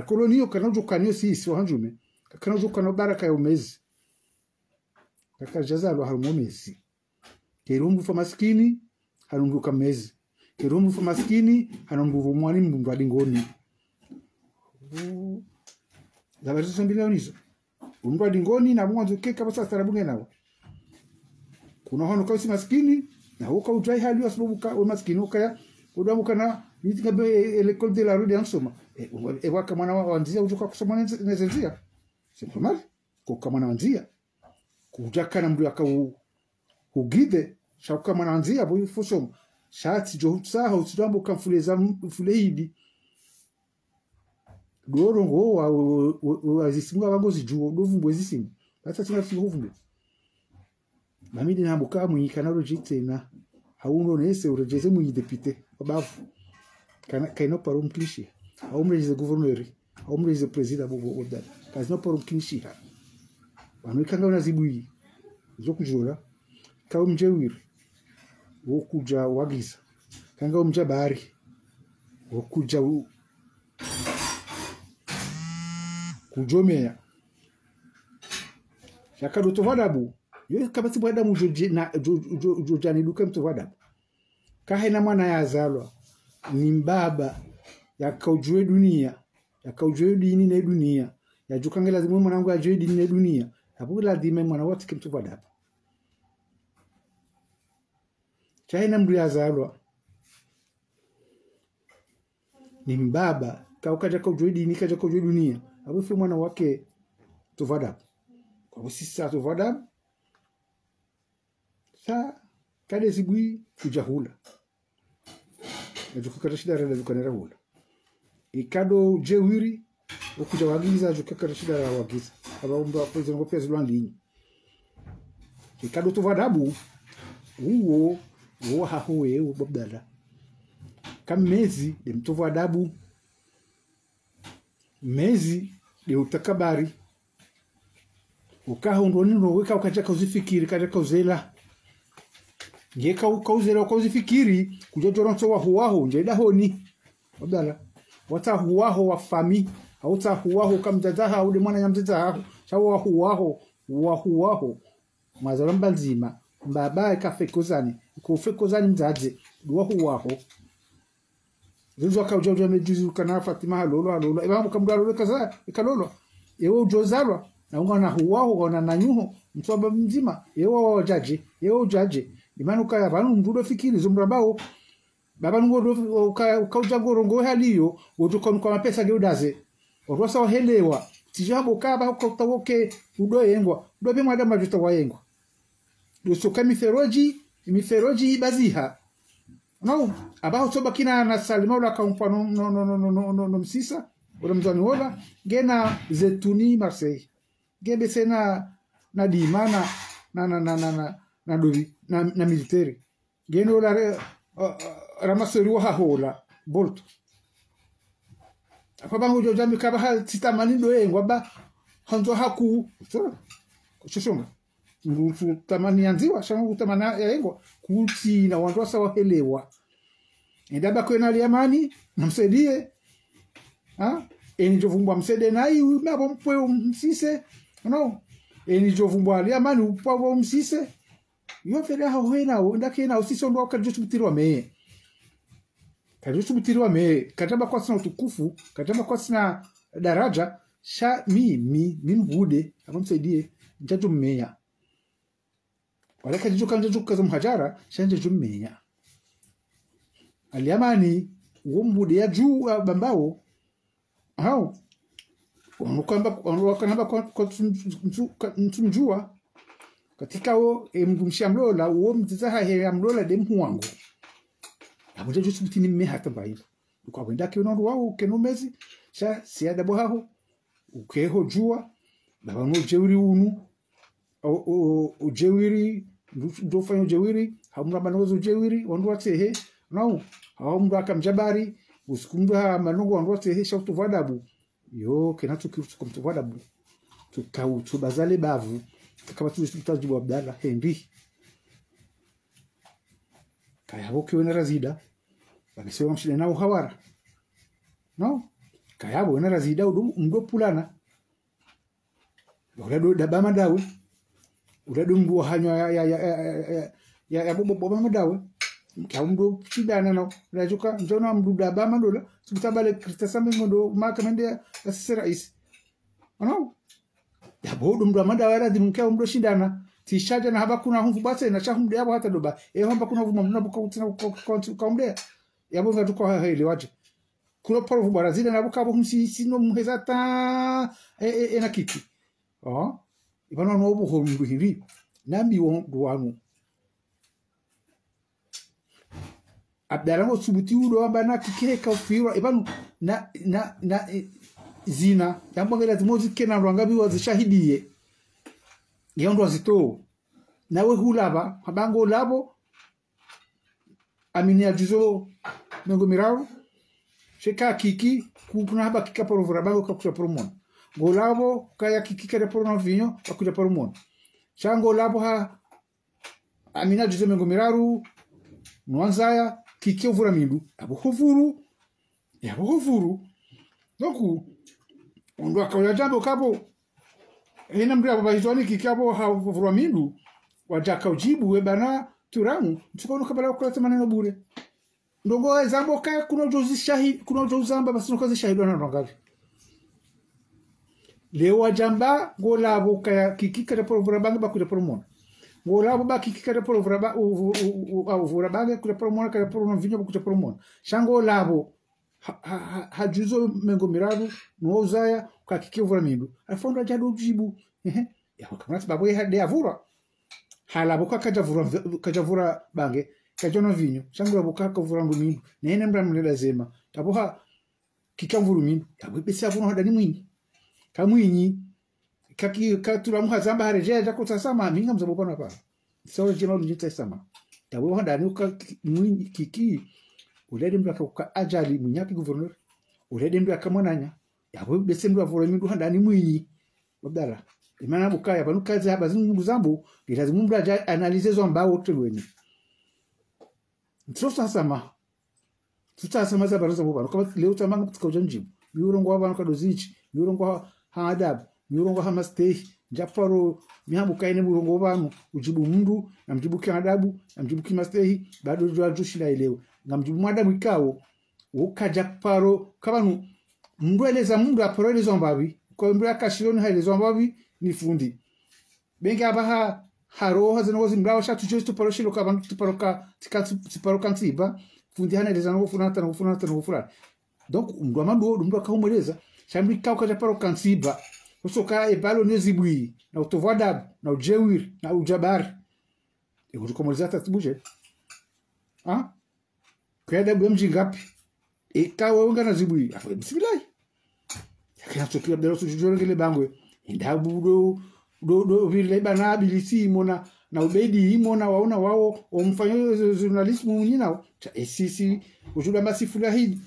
kolonio kana ujo kanio sisi wahanjume kana ujo kana baraka ya umezi kaka jazalo harumomezi kirumbu fa maskini harumbuka mezi kirumbu fa maskini hanumbu mwani mbundwa dingoni Zabari zombili unizo. Umrwa dingoni na mwanzo keka basa tarabunge nao. Kuna hono kwa maskini na huko ujai hali sababu ka maskini ukaya udamuka na nitikabe l'école de la rue d'ansoma. Waka mwana wanzia ujuka kusoma nezenzia. C'est normal. Ko kama wanzia. Kujaka na mdu aka ugide shauka mwana wanzia bo fusoma. Shati jo hutsaha utsambo kamfuleza mfuleidi. Doro ngo azisimwa bangozi juo dovumbwe zisimu. Bata tina tivuvumbe. Mamidi na mbuka mwika na rojite na hauno nese urejeze muyidepite babavu. Kaino parum klishi. Haumrejeze gouverneur. Haumrejeze president bobo odala. Kazino parum klishi. Banu kanga unazibuyi. Zo kujura. Ka umjewir. Wo kuja wagiza. Kanga umja bari. Wo kuja kujomea. Shaka do tovadabu. Yo kabati bwada mu jojani duka mtovadabu. Kahe na mwana ya azalwa. Ni mbaba ya kaujue dunia. Ya kaujue dini na dunia. Ya jukanga lazima mwanangu ajue dini na dunia. Hapo lazima mwana wote kimtovadabu. Kahe na mdu ya azalwa. Ni mbaba kaukaja kaujue dini kaja kaujue dunia. Hapo fi mwana wake tovadabu. Kwa sisi tovadabu. Sa kade zibui kujahula. Najuka shida rada dukanera hula. Ikado jewiri okuja wagiza juka shida ra wagiza. Aba ndo apoizo ngo pesa lwandinyi. Ikado tovadabu uwo hahoe ubabdala. Kamezi de mtovadabu. Mezi de utakabari. Ukaho ndo nino weka ukaja kauzifikiri kaja kauzela. Ngeka ukauzela ukauzifikiri kujojora nso waho njeda honi. Wabdala wata huwaho wa fami hauta huwaho kamjazaha ule mwana nyamzazaha shawa huwaho mazalamba nzima mbaba kafekozani kufekozani mzaze duwa huwaho zizo kaujojo mejuzi kana Fatima halolo ibamu kamdalo kaza ikalolo ewo ujozalwa na unga na huwaho na nanyuho msoba mzima ewo jaje imanu kaya banu mdudo fikiri zumrabao baba ngo ukauja gorongo haliyo ujuko kwa mapesa geudaze orwasa ohelewa tijabo kaba ukatawoke udoyengwa dobe mwada majuta wayengwa dosoka miferoji baziha no abaho soba kina na salima ula kaumpa no msisa ula mzani wola gena zetuni Marseille gebe sena na dimana na dovi na military gena ula ramasori wa hola bolto apa bangu jojami kaba ha sitamani doyengwa ba hanzo haku so kushonga ngutu tamani anziwa shangu tamana yengwa kuti na wandu sawa helewa ndaba kwena aliamani namsaidie enijovumbwa msede nai mabo mpwe msise no enijovumbwa aliamani upwa msise yo fere ha hoena ndake na usise ndo akajotutirwa me kajotutirwa me kataba kwa sina utukufu kataba kwa sina daraja sha mi mbude amamsaidie njajo mmeya wala kajoka za mhajara shanje jummeya aliamani umbude ya juu bambao hao wanukamba kwa mtumjua katika o mgumshia mlola uo mtizaha he mlola de mwangu abuja jusu bitini meha tambayo kwa wenda kionondo wao kenomezi sha siada bohaho ukeho jua baba no jeuri unu o jeuri ndo fanyo jeuri hamra manozo jeuri wandu atehe no hamra akamjabari usikumba manungu wandu atehe shautu vadabu yo kenatukirutu kumtuvadabu tukau tubazale bavu kama tulistajibu Abdalla Henry kaya boke wena razida bakisewa mshile nao hawara no kaya bo wena razida ndo pulana ulado dabama dawe ulado mbu hanywa ya bobo madawe Kaumdo shidana na rajuka njona mduda ba mandola subutabale kritasame ngondo makamende asira is ano ya bodu mdu amanda wala dimke umdo shidana tishaja na haba kuna humfu basa na chahumde yabo hata doba hamba kuna vuma mnabu kwa umde yabo ngatu kwa hele waje kuna poro vubara zile na bukabo humsi sino muhezata na kiki ibana no bu homdu hivi nambi won duwanu abdarango subuti udo bana kike ka fiwa ibanu na zina yambongela timozi kena rwangabi wazishahidie yondo azito nawe hulaba habango labo amini ajuzo mengo mirao sheka kiki kuna haba kika poro vrabango kakuja poromon golabo kaya kiki kare poro vinyo kakuja poromon chango labo ha amini ajuzo mengo miraru nwanzaya kiki ovura mindu abo hovuru doku ondo akawya jambo kabo ina mbira baba hitoni kiki abo havura mindu wajaka ujibu webana turamu tukono kabala kwa maneno bure ndongo zambo kaya kuna ujozi shahid kuna ujozamba basi nukazi shahidwa na rongavi lewa jamba golabo kaya kiki kare poro banga bakuja poromona golabo ba kiki kare poro vraba vura banga kuja poromona kare poro vinyo bakuja poromona shango labo hajuzo mengo miraru no uzaya kwa kiki vura mindu afonda jado jibu ya kamata babu ya hade avura halabo kajavura bange kajono vinyo shango labo kakavura mindu nene mbra mlela zema taboha kikamvuru mindu yabese avuna hadani mwinyi kamwinyi kaki katura muhazamba hareje jako tasama minga mzabo bona pa so jeno njita sama tabo hadani uka mwinyi kiki ulede mbaka uka ajali munyaki governor ulede mbaka mwananya yabo bese mdu avura mindu hadani mwinyi babdala imana bukaya banukaze haba zingu zambo itazimu mbra analyze zo mbao tulweni tutasama za baraza bobano kama leo tamanga kutika ujanjibu miurongo abantu kadozichi miurongo hadab miurongo hamastei japaro mihamu kaine murongo abantu ujibu mundu na mjibu kadabu na mjibu kimastei bado jwajushi na elewa na mjibu madamu ikao ukajaparo kabanu mundu eleza mundu aparo eleza mbabi ko mbra kashironi haeleza mbabi ni fundi benga abaha haro hazinozi mbrao shatu josto paroshilo kabantu tuparoka tiparoka ntiba fundi hana eleza no funata donc ndo amando ndo akaumweleza shambi kauka japaro kansiba kusoka ebalo nezibwi na utovada na ujewir na ujabar iko komoliza tatubuje kwenda bemji ngapi ikawa unga na zibwi afa bismillah yakatokea bdalo tujorengele bangwe ndabu do vile bana abilisi mona na ubedi imona waona wao omfanyo journalism munyina cha sisi ujuda basi fulahidi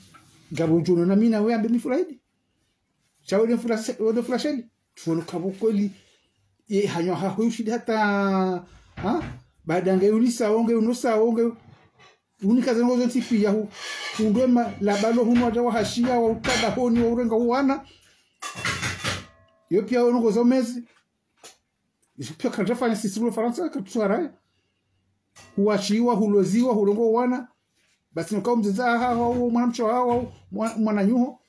gabo jono na mina we ambe mifulahidi cha wode fulasheli tuone kabo kweli hanyo hahushi hata baada ulisa onge unosa onge unika zengo zonti pia hu undema la balo huno ajawa hashia wa utada honi wa urenga uwana yo pia ongo zomezi pia kajafanya sisi wa Faransa katuara huachiwa huloziwa hulongo wana basi nokao mzaza hao mwanamcho hao mwananyuho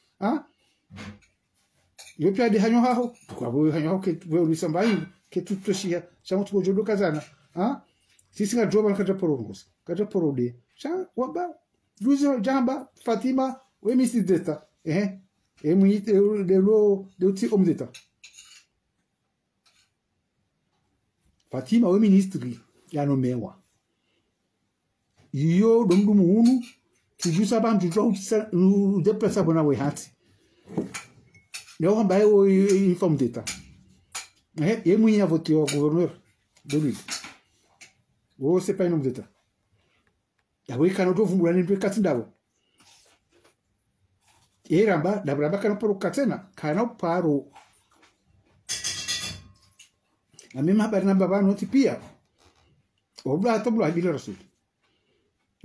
yo pia de hanyo hao kwa bo hanyo ke bo lisambai ke tutoshia changu tukojodoka sana sisi ngajoba kajaporongos kajaporode cha waba duzo jamba Fatima we misi deta mwite de lo de uti omdeta Fatima we ministri ya no mewa yo domdu muhunu tujusa bantu tsa deplasa bona we hati leo hamba yo inform data ye mwinya vote au gouverneur de l'île wo c'est pas un homme d'état ya we kana to vumbula ni katindabo eramba dabraba kana poro katena kana paro na mimi habari namba bano tipia obla tabla bila rasul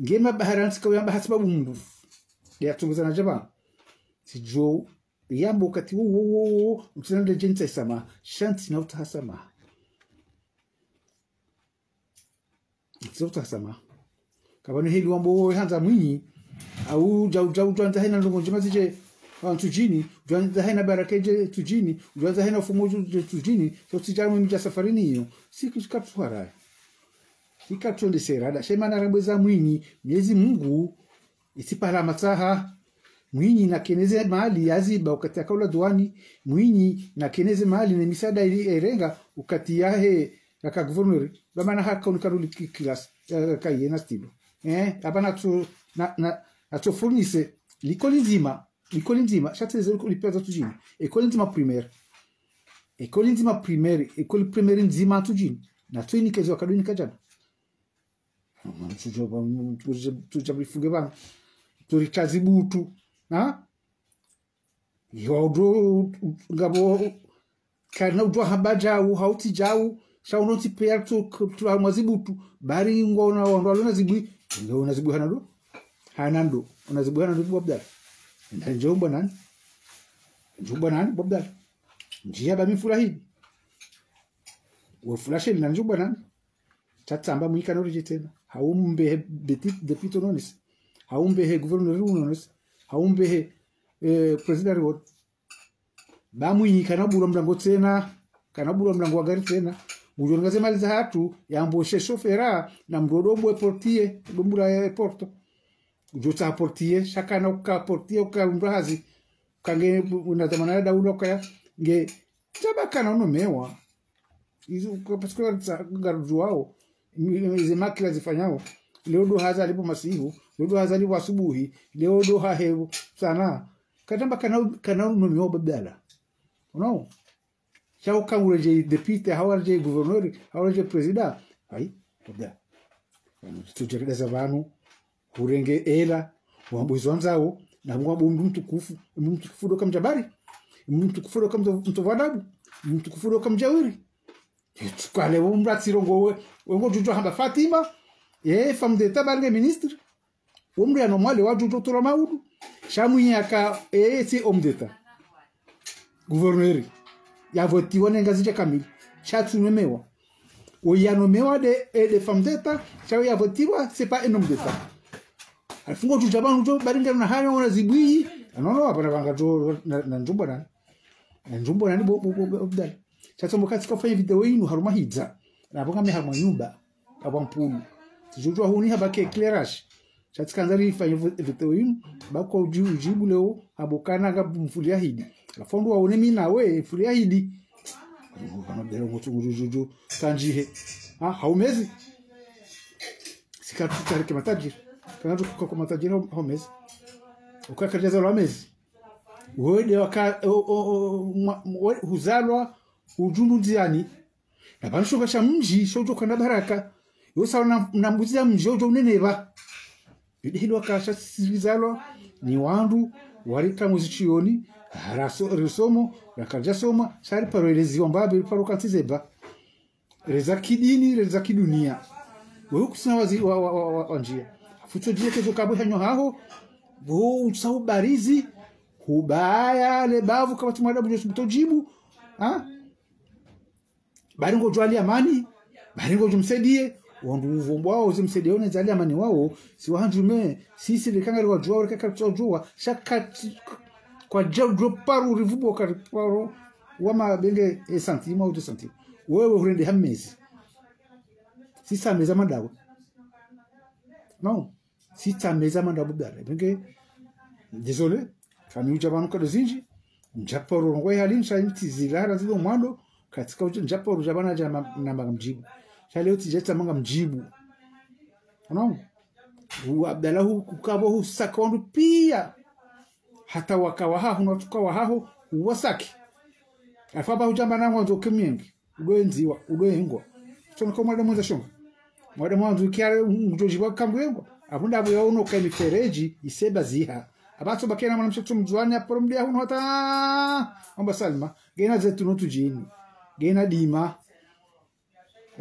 ngema baharansi kwa yamba hasibabu mundu ya tunguzana jaba sijo yambo kati wo mtsinande jinta sama shanti na utasama kabano heli wambo hanza Mwinyi au jauanza hena ndongo njema zije tujini uanza hena barakeje tujini uanza hena fumojo tujini so sijamu mja safarini hiyo siku sikatwara ikatonde serada shema na rabeza Mwinyi miezi Mungu isipala matsaha Mwinyi na keneze mahali yaziba ukati akaula duani Mwinyi na keneze mahali na misada irenga ukati yahe raka governor bamana haka unikaruli kilas kaye na stilo abana tu na to fournisse l'école nzima chaque zero lipeza tujini école nzima primaire nzima tujini na twini kezo akaduni kajana tujabifunge bana turikazi butu yodo ngabo kana udwa habaja au hauti jau shaunoti pea tu mwazibutu bari ngona wandalo zibui ngona zibu hanando unazibu hanando bobdal njomba nani bobdal njia ba mifurahi wa flashe na njomba nani tatsamba mwika no tena haumbe deputy nonis haumbe governor nonis haumbe president rod ba mwika na buro mlango tena kana buro mlango wa gari tena ujongaze mali za hatu yamboshe chauffeur na mrodombo portier dombura porto ujota portier shaka na uka portier uka mbrahazi kange unatamana daulo kaya nge tabaka no mewa izo kwa paskola garujuao ize makila zifanyao leo do haza alipo masivu leo do haza alipo asubuhi leo do hahebu sana katamba kana no mewa babdala no chao kamureje deputy hawarje governor hawarje president ai babdala tujekeda zavanu urenge ela wambuzo nzao na mwabo mtukufu doka mjabari mtukufu doka mtovadabu mtukufu doka mjawiri tukale umratsirongo wengo jujo hamba Fatima femme d'etat barge ministre umri anomale wa jujo tora maudu shamuye aka si homme d'etat gouverneur ya voti wanenga zije kamili chatsunemewa oyanomewa de femme d'etat chawe ya votiwa c'est pas un homme d'etat afungo tujabanu jo baringa na hana wana zibui anono hapa banga jo na njumbo nani bobdal chato mokati ka fanya video yinu haruma hidza na bonga me haruma nyumba abampulu tujojwa huni haba ke clearage chato kanzari fanya video yinu bako ujibu leo abokana ga mfulia hidi afondo waone mimi nawe mfulia hidi kana dero ngotujuju kanjihe haumezi sikatu tarike matajiri kana kwa matajiri haumezi ukakajaza la mezi wode waka huzalwa ujundu nziani na banshoka cha mji shojo kana baraka yosa na mbuzi ya mji shojo uneneba hilo akasha sizalwa ni wandu warika muzichioni risomo rakaja soma shari parelezi ombabe parokatizeba reza kidini reza kidunia wewe kusina wazi wa njia fucho jie kezo kabo hanyo haho bo usau barizi hubaya lebavu kama tumada bujo mtojibu baringo jwali amani baringo jumsaidie wandu uvombo wao zimsaidie one zali amani wao si wahanjume sisi likanga wa jua reka jua shaka kwa jao paru rivubo kariparo wama benge centime au 2 centime wewe urende hamezi sisa meza mandawo non sisa meza mandawo dale benge désolé kami ujabanu kwa dozinji njaporo ngwe halin shainti zilala zido mwando katika njaporo jabana jama namba mjibu shaleo tijeta manga mjibu non Abdallahu kukabo sakondu pia hata wakawaha hunatukawa haho uwasaki afaba hujamba na mwanzo kemyengi udoenziwa udoengwa tuna kwa mwada mwanzo shonga mwada mwanzo kiare mjojiwa kambwengo abunda abo yaono kwa mifereji iseba ziha abato bakena mwana mshoto mjuani aporo mdia huno hata amba salma gena zetu no tujini gena dima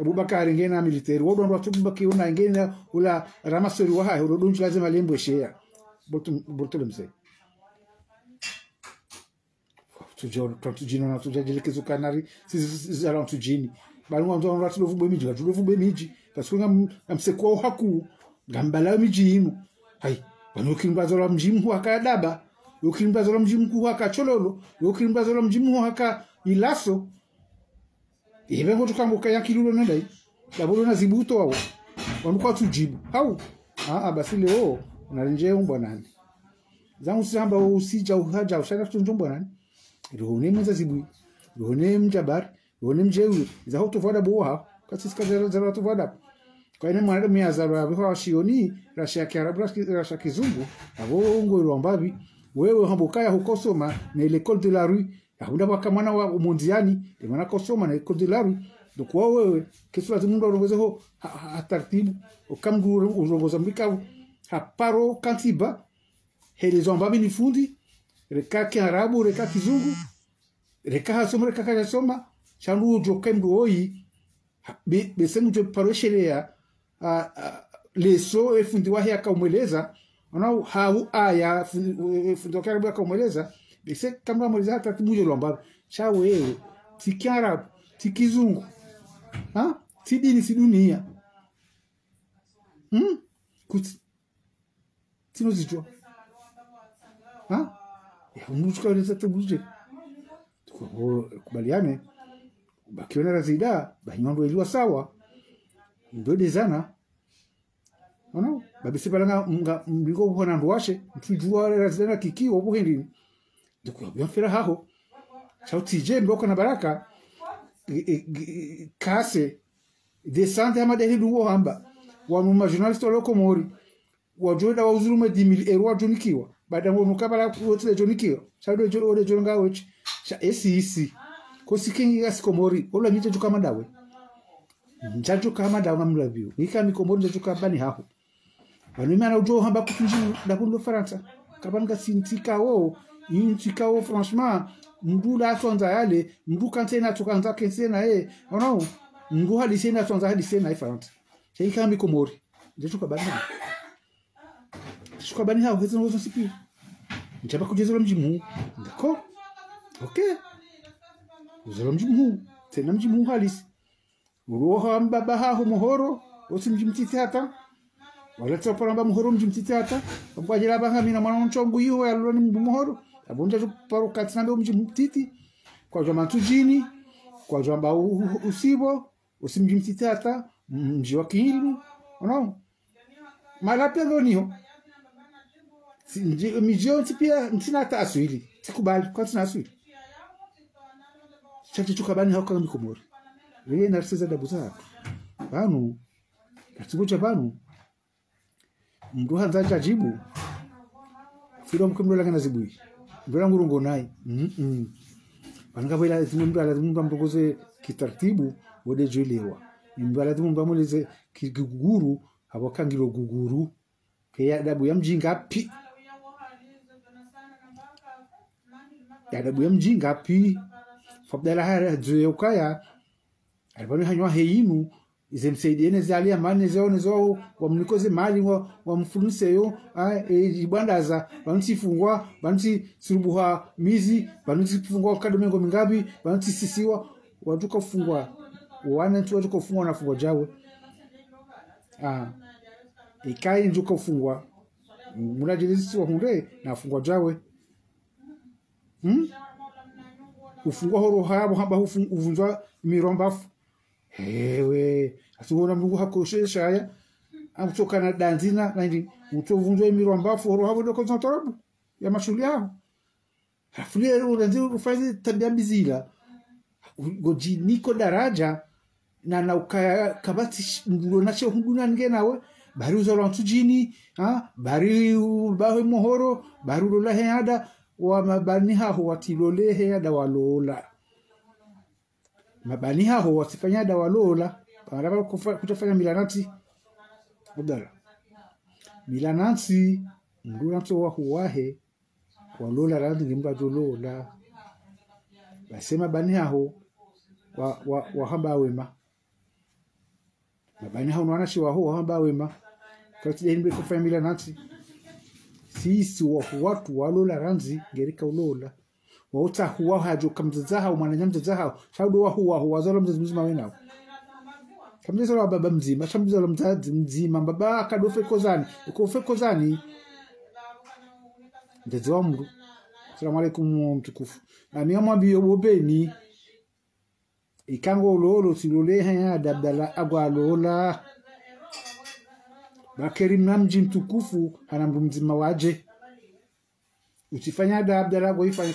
Abubakar ngena military wodo ndo atubaki una ngena ula ramasori wa hayo ndo lazima lembo share botu mzee tujino na tujajelekezo kanari zara tujini bali mwanzo ndo tulovubwe miji tulovubwe miji parce que amsekwa haku gambala mijinu hai banukimbazo la mjimu haka daba ukimbazo la mjimu haka chololo ukimbazo la mjimu haka ilaso ibe ngo tukambuka yakilulo nendai dabolo na zibuto wao wanuka tujibu hau basi leo unalenje umbwanani zangu samba usija uhaja ushaka tunjombwanani rone mza zibu rone mjabar rone mjewi za hoto voda boha kasika zara to voda kwa ine mwana miazaro abiho shioni rasha kiarabu rasha kizungu abo ngo rombabi wewe hambukaya hukosoma na l'école de la rue ahunda wakamana wa mondiani mwana kosoma na l'école de la rue donc wewe kesho lazima ndo urongoze ho atartibu ukamguru urongoza mbika haparo kantiba hele zombabi ni fundi reka kiarabu reka kizungu reka hasoma reka kasoma chandu jokemdu oyi be semu jo paroshelea leso fundi wahi akamweleza ona hau aya fundi wakarabu akamweleza bise kama mweleza hata tibujo lombabi cha wewe tikiarabu tikizungu tidini si dunia kuti tinozijua ya umuchika uleza tebuje kubaliane bakiona razida bahimambo iliwa sawa ndo dezana ono babisi balanga mbigo hona ndwashe mtujua razida kikiwa obuhendi ndiko byafera haho sauti je ndoko na baraka kase desante ama dehi duwo hamba wa mu journalist loko mori wa joda wa uzulume 10,000 euro jonikiwa baada ngo mukabala wote jonikiwa sado ode jonga wechi cha esi ko sikingi gasiko mori ola mije juka madawe njajo kama dawa mlabiyo ika mikomori njajo bani hapo banumi ana ujo hamba kutunji dabundo faransa kabanga sintika wo intika wo franchement mdu la sonza yale mdu kantena tukanza kensena ono mdu halisena sonza halisena faransa ika mikomori njajo bani shukabani hao hizo ngozo sipi njaba kujeza mjimu ndako okay uzalo mjimu tena mjimu halisi uroha mbaba haho muhoro osimjimtiti hata wala tsoparamba muhoro mjimtiti hata mbajira banga mina mwana nchongu yiho yaloni muhoro abonja paro katsambe mjimtiti kwa jama tujini kwa jamba usibo osimjimtiti hata mjiwa kihilu ono malapia lonio mijio pia ntina taswili tikubali kwa ntina aswili chati chukabani hao kama mikomori yeye narsiza dabuza banu katibucha banu mdu hanza chajibu firo mkumdola kana zibui ndola ngurungo nai banga bela zimumdu ala zimumdu mdogoze kitaratibu wode julewa mbala zimumdu amuleze kiguguru abakangiro guguru ke dabu ya mjinga pi ya dabu ya mjinga pi fabdala hara ukaya alibani hanywa heinu izemsaidiene zali amane zao wamnikoze mali wamfunise yo ibandaza bantifungwa banti surubuha mizi bantifungwa kadomengo mingabi banti sisiwa watuka kufungwa wana tu watuka kufungwa na fungwa jawe ikai njuka kufungwa munajilisi wa hunde na fungwa jawe ufungwa horo habo hamba uvunzwa mirombafu hewe asubona Mungu hakoshesha haya amtoka na danzina na ndi utovunjwa mirombafu horo habo ndoko zontarabu ya mashuli yao hafulie uranzi ufazi tabia bizila goji niko daraja na ukaya kabati ngulo nache hunguna ngenawe bari uzalo ntujini bari baho mohoro bari lola heada wa mabani haho watilole heada walola mabani haho wasifanya da walola para kutafanya milanati udala milanati ndurato wa huwahe walola randi ngimba dolola basema bani haho wa hamba wema mabani haho wanashi wa hamba wema kati ndimbe kufanya milanati sisi watu walola ranzi gerika ulola wauta huwa hajo kamzaha umana nyamzaha shaudo wa huwa zalo mzima wenao Shambizo la baba mzima, shambizo la mzazi mzima, baba akadofe kozani, ukofe kozani. Ndezi wa Mungu. Assalamu alaikum mtukufu. Na miyamwa biyo bobeni. Ikango lolo silole haya dabdala agwa lola. Bakeri mnamji mtukufu hanambu mzima waje. Utifanya dabdala kwa ifanya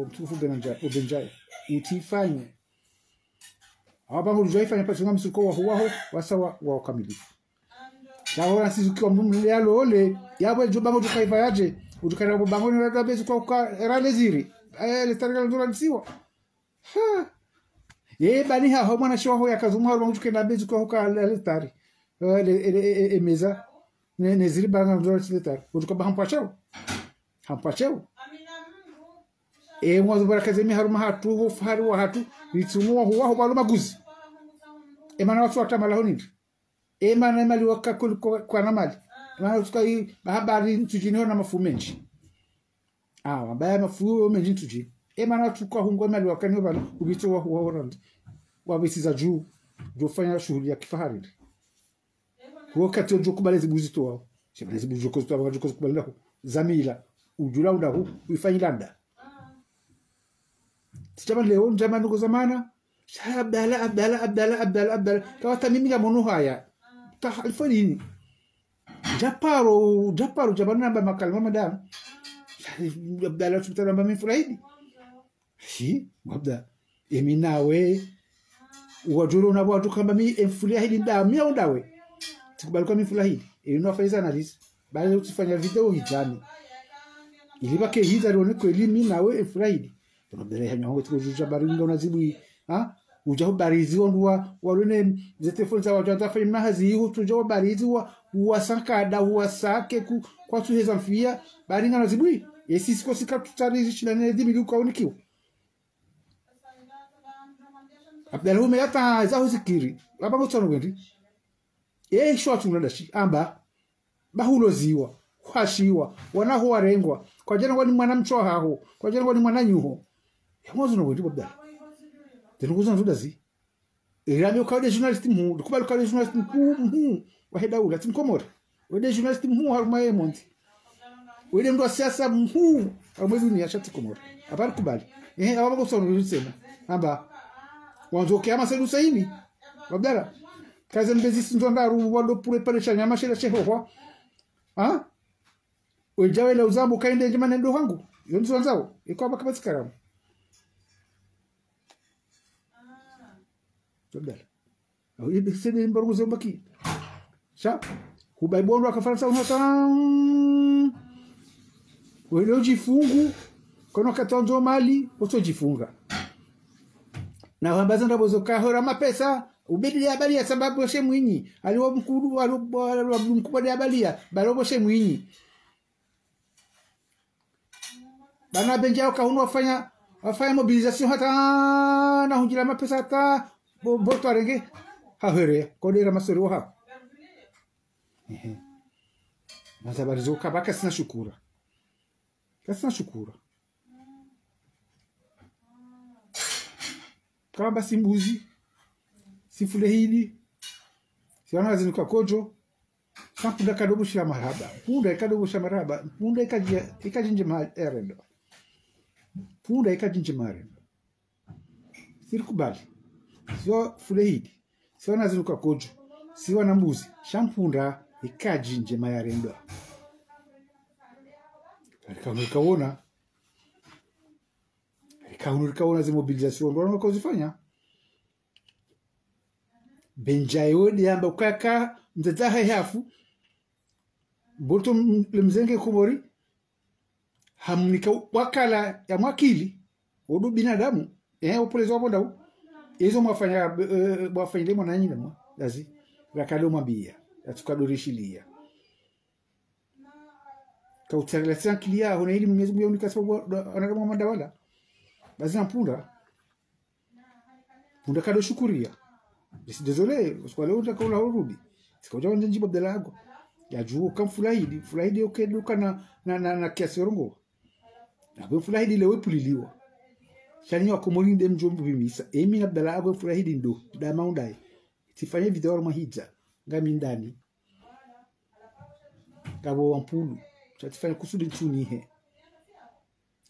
mtukufu benjai. Utifanya. Abangu lujaifanya patunga msuko wa huwaho wasawa wa ukamilifu. Naona sisi kwa mdumu yalo ole yabo jobango tukaiva yaje utukana bango ni rada bezu kwa rale ziri le tarika ndura nsiwa ha bani ha mwana shwa ho yakazuma ho tukenda bezu kwa le tari meza ne ziri banga ndura tari utukaba hampachao mwazo barakazemi haruma hatu ho fari wa hatu litsumu ho balo maguzi mana watu watamala honindi mana mali wakakuli kwa namali mana tukai habari tujinio na mafumenji mabaya mafu menji tuji mana tukwa hungwa mali wakani balo ubito wa horandi wabisiza juu jofanya shughuli ya kifahari wakati ndio kubalezi buzito wao shebelezi buzito kwa sababu kubalenda zamila ujula undahu uifanyilanda Sijama leo njama nuko zamana Abdala kawata mimi ya mono haya alifani Japaro jabana namba makalma madam Abdala tumtana namba mfurahidi wabda nawe wajuru na watu kamba mi mfurahidi ndamia undawe tikubaluka mfurahidi inafaiza analysis bali utifanya video hijani ilibake hiza rone kweli mimi nawe mfurahidi Abdala hanyo tukujuja baringa unazibu ujaho barizi wanduwa walune zetefoni za wajanda fanya mahazi tujaho barizi wa sankada wa sake kwa tuheza mfia baringa nazibui sisi ko sika tutarizi chilane dimi luka unikiwa Abdala hume yata za huzikiri baba mutano wendi shwa tunadashi amba bahulo ziwa kwashiwa wanaho warengwa kwa jana wani mwana mchwa haho kwa jana wani mwana nyuho mwazo no wendi Abdala Tenuguzan zudazi. Irami ukawde journalist mu, dukubali ukawde journalist mu waheda ula timkomora. Wede journalist mu haruma yemonti. Wede ndo siasa mu haruma dunia shati komora. Hapana kubali. Awaba kusoma nusema. Amba wanzo kiama selu saini. Abdala. Kaza mbezi ndondaru walo preparation ya mashela sheho. Wejawe la uzambo kaende jamani ndo hangu. Yonzo wanzao. Iko hapa kama sikaramu. Abdala. Ibi sede mbarugo zambaki. Sha. Kubaibondo akafaransa unata. Wewe ujifungu kono katonzo mali utojifunga. Na wambaza ndabozo kahora mapesa ubidi ya balia sababu she mwinyi. Aliwa mkuru aliwa mkubwa ya balia balobo she mwinyi. Bana benjao kahuno wafanya mobilisation hata na hunjila mapesa hata boto arenge hahere kodera masoro ha Mazabarizo kabaka sina shukura kaba simbuzi sifulehidi siana zinuka kojo sampunda kadobo shila maraba punda ikajinje marendo sirikubali sio fulehidi sio nazinuka kojo sio na mbuzi shampunda ikajinje mayarendo Alikaona zimobilization ndo wanakozifanya benjayodi amba ukaka mtataha hafu boto lemzenge kumori hamnika wakala ya mwakili odu binadamu upolezo wapo ndau hizo mwafanya demo na nyinyi mwa lazi rakalo mabia atukadorishilia kautagalatia kilia hona ili Mwenyezi Mungu unika sababu anadama mandawala bazina punda kado shukuria désolé kwa leo utakola urudi sikoja njibu Abdalago ya juu kama fulahidi okeduka na kiasi rongo na fulahidi lewe puliliwa shani wa komolinde mjombu bimisa emi Abdalago fulahidi ndo da maundai tifanye video wa mahidza ngami ndani gabo wampulu chatifanye kusudi tunihe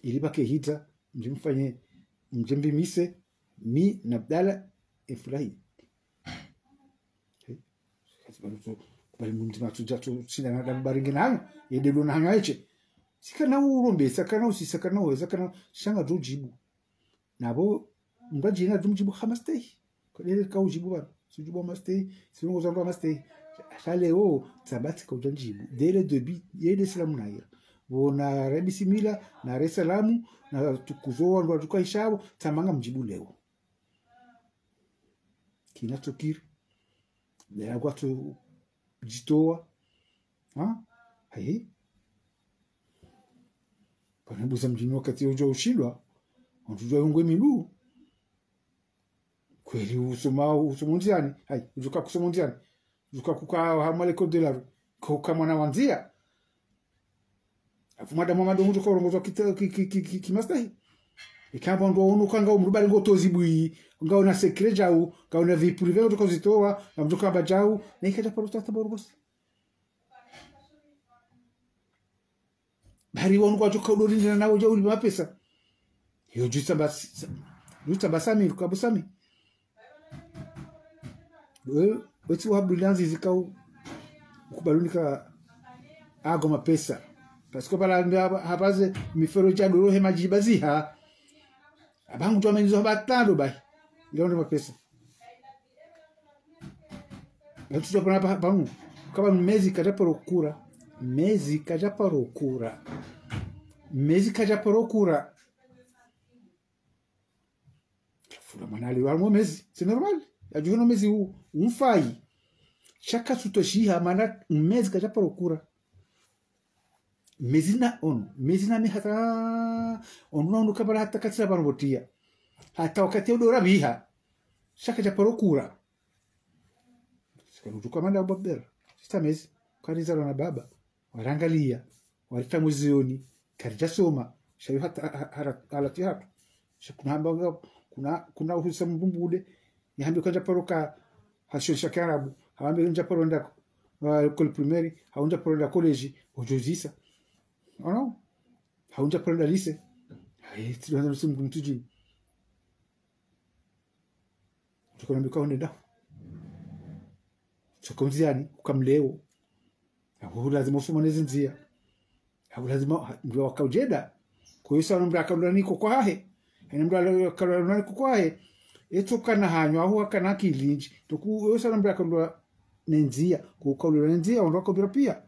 ili bake hidza mjimfanye mjimbimise mi na Abdalla ifurahi bali mundima tujatu sina na baringi nayo yedelo na hanyache sikana urombe sakana usisakana weza kana shanga dojibu nabo mbaji na dumjibu hamastei kodele ka ujibu bana sujibu mastei singo zamba mastei shale o tabati ko janjibu dele debi yede salamu nayo wona rebi simila na resalamu na tukuzoa ndo tukai shabo tamanga mjibu leo kinatokiri ya watu jitoa hai pana buza mjini wakati ujo ushindwa unjua ungwe milu kweli usomondiani hai ujuka kusomondiani ujuka kukaa hamale ko dollar ko kama na wanzia afumada mama ndo ujuka urongozo kimastahi ikamba ndo unukanga umrubali ngotozibui ngao na secret jau ngao na vie privé ujuka uzitoa na mjuka bajau na ikaja paruta taborogos bari wonu kwa joka udorinda na uja uli mapesa hiyo juta basami ukabusami wewe wabulanzi zikao ukubalunika ago mapesa pasiko pala hapaze mifero cha doro hema jibaziha abangu tu amenizo batando bai ndio mapesa ndio tupana bangu kama mezi kaja parokura fula manali wa mezi c'est normal ajuno mezi umfai chaka tutoshiha mana mezi kaja parokura mezina me hata onu kabala hata katsa barbotia hata wakati udora biha chaka ja parokura sikanu tukamanda babder sitamezi karizalo na baba warangalia walita muzioni karija soma shayo hata halati hatu shakunamba kuna uhisa mbumbude yahambi kaja paroka hasho shakarabu hawambi nja paronda kol primary haunja paronda college ojozisa ono haunja paronda lise hai tidona simu mtuji tukona mikao nenda chokomziani ukamleo hapo lazima usome nzia hapo lazima ndio wakaujeda kwa hiyo sana mbraka ndani kwa hahe ene mbraka kalani kwa hahe etokana hanywa aho kana kilinji toku hiyo sana mbraka ndo nenzia kwa kaulira nenzia ondoko bila pia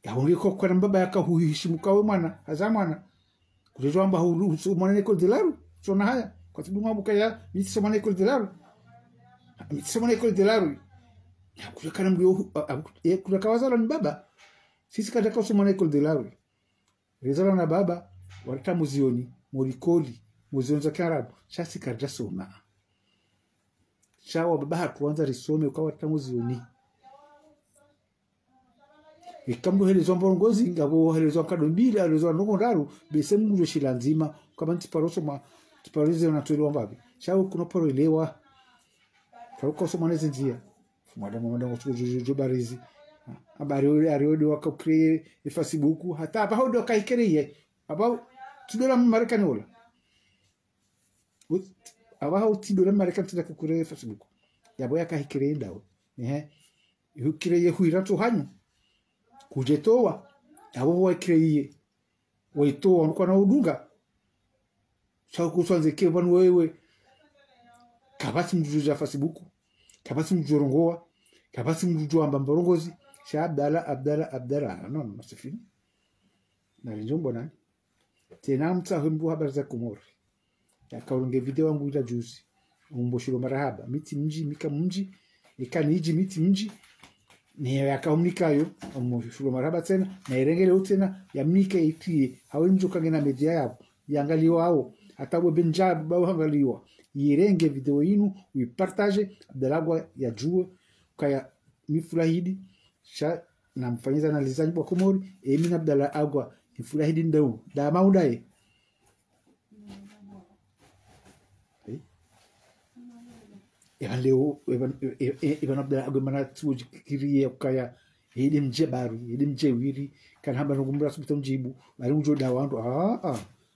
yaonge kwa mbaba yakahuhishimuka we mwana azamwana kulezo amba mwana ko delaru sona haya kwa sababu mabuka ya mimi mwana ko delaru mimi mwana ko delaru kulekana mlio kulekawazala ni baba sisi kataka usomana école de la rezala na baba walita muzioni morikoli muzioni za Kiarabu chasi karja soma chawa baba hatuanza risome ukawa walita muzioni ikambo helezo mborongozi ngabo helezo kadombili helezo ndondaru bese mungu shilanzima kama ntiparoso ma tiparize na tuelewa mbabi chawa kuna poroelewa faruko somana zinzia mada kujuju barizi habari ariodi wakakrie Facebook hata hapa hodo kaikeriye aba tudola Marekani wala aba tudola Marekani tunda kukure Facebook yabo yakahikire ndawo yukire huira to hanyu kujetowa abo wakiriye waitoa kwa na udunga chao kuswanze kebanu wewe kabati mjuju ya Facebook kabati mjurongoa kabati mjuju amba mborongozi sha Abdalla no masifini na njombo nani tena mtahumbu habari za Komoro yakaunge video wangu ila juzi umboshiro marahaba miti mji mika mji ikaniji miti mji ni yakaumnikayo umboshiro marahaba tena na irengele tena ya mika itie hawe mjuka ngena media yabo yangaliwa hao atawe benjab bawangaliwa irenge video yinu uipartage Abdalla ya jua kaya mifurahidi sha na mfanyiza analizaji kwa Komori mimi Abdalla agwa mifurahidi ndau da maudae leo evan abda agumana tujikirie kaya hidi mjebaru hidi mjewiri kana hamba ngumra subita mjibu bali ujoda wandu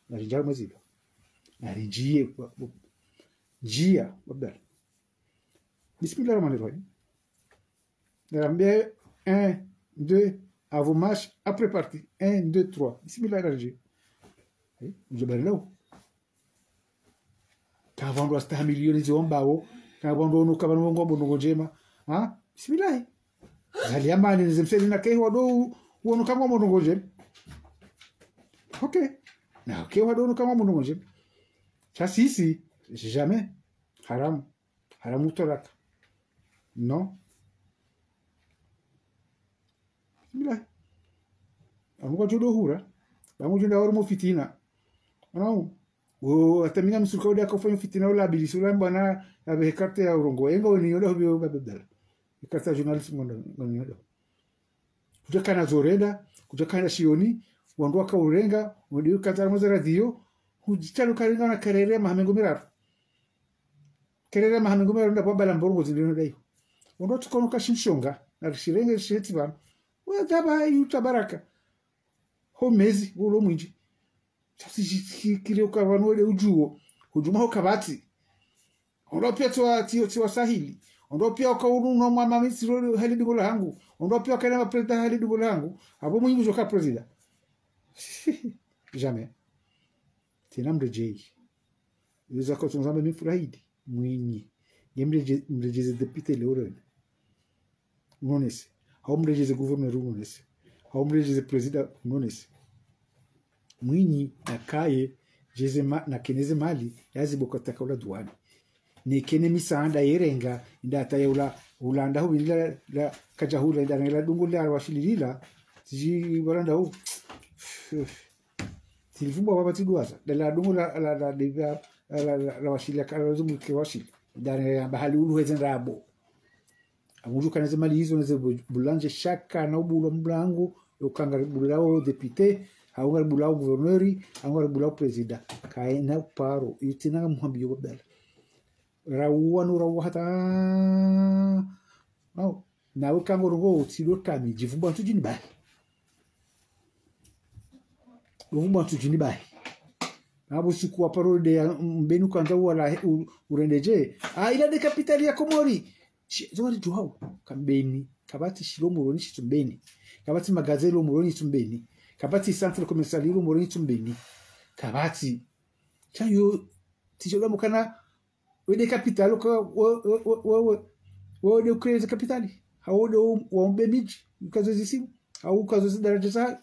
na rinjaro maziba na rinjie jia abda bismillahirrahmanirrahim Rambe 1 2 à vos marches après partie 1 2 3 bismillahirrahmanirrahim mjebalo kavandu asta milioni ziombao kavandu no kavandu ngombo ngojema bismillah hali amani nizimseli na kewa do wono kama ngombo ngojema okay na kewa do kama ngombo ngojema sasa sisi jamais haramu toraka non bismillah amuko jodo hura bamujo ndawaro mo fitina atamina msuka uda kufanya fitina ula bilisula mbana abe karte ya urongo engo ni yodo bio babdala ikata journalist ngono yodo kujaka na zoreda kujaka na shioni wandwa ka urenga wodi kata moza radio hujitalo karinga na kerere mahamengo miraro nda babala mbongo zilino dai wandwa tukono kashinshonga na shirenge sheti bana wadaba yutabaraka homezi ulo mwinji sisi kile ukavanu wale ujuo hujuma hokabati ondo pia tiwa sahili ondo pia ukaunu no mama misiro hali dibola hangu ondo pia kana president hali dibola hangu hapo mwingi joka president jamais tena mrejei yuza kwa tunzamba mifurahidi mwinyi mrejeze deputy leore unonese hao mrejeze governor unonese hao mrejeze president unonese mwinyi akaye jezema na keneze mali yazibokota kaula duani ne kene misanda yerenga ndata ya ulanda hu bila la kajahula ndana dungu la washilila tiji baranda hu tilifumba baba tidwaza la dungu la washilila kala zumu ke washil ndana ya bahali ulu hezenrabo amuju kaneze mali hizo neze bulanje shaka na ubulo mbrangu ukanga bulao depute haungar bulau gouverneur haungar bulau president kaina paro itina muhambi yobdal rawa hata na ukango rongo tilo kami jivumba tujini bai uvumba tujini bai abo siku aparo de mbenu kwanza wala urendeje ila de kapitali ya Komori zori juhau kambeni kabati shilomuro ni shitumbeni kabati magazelo muroni tumbeni kabati centre commercial ilo muroni tumbeni kabati chayo tijola mukana wede capital wo de create capital hawo do wombe miji ukazo zisimu au ukazo zidaraja za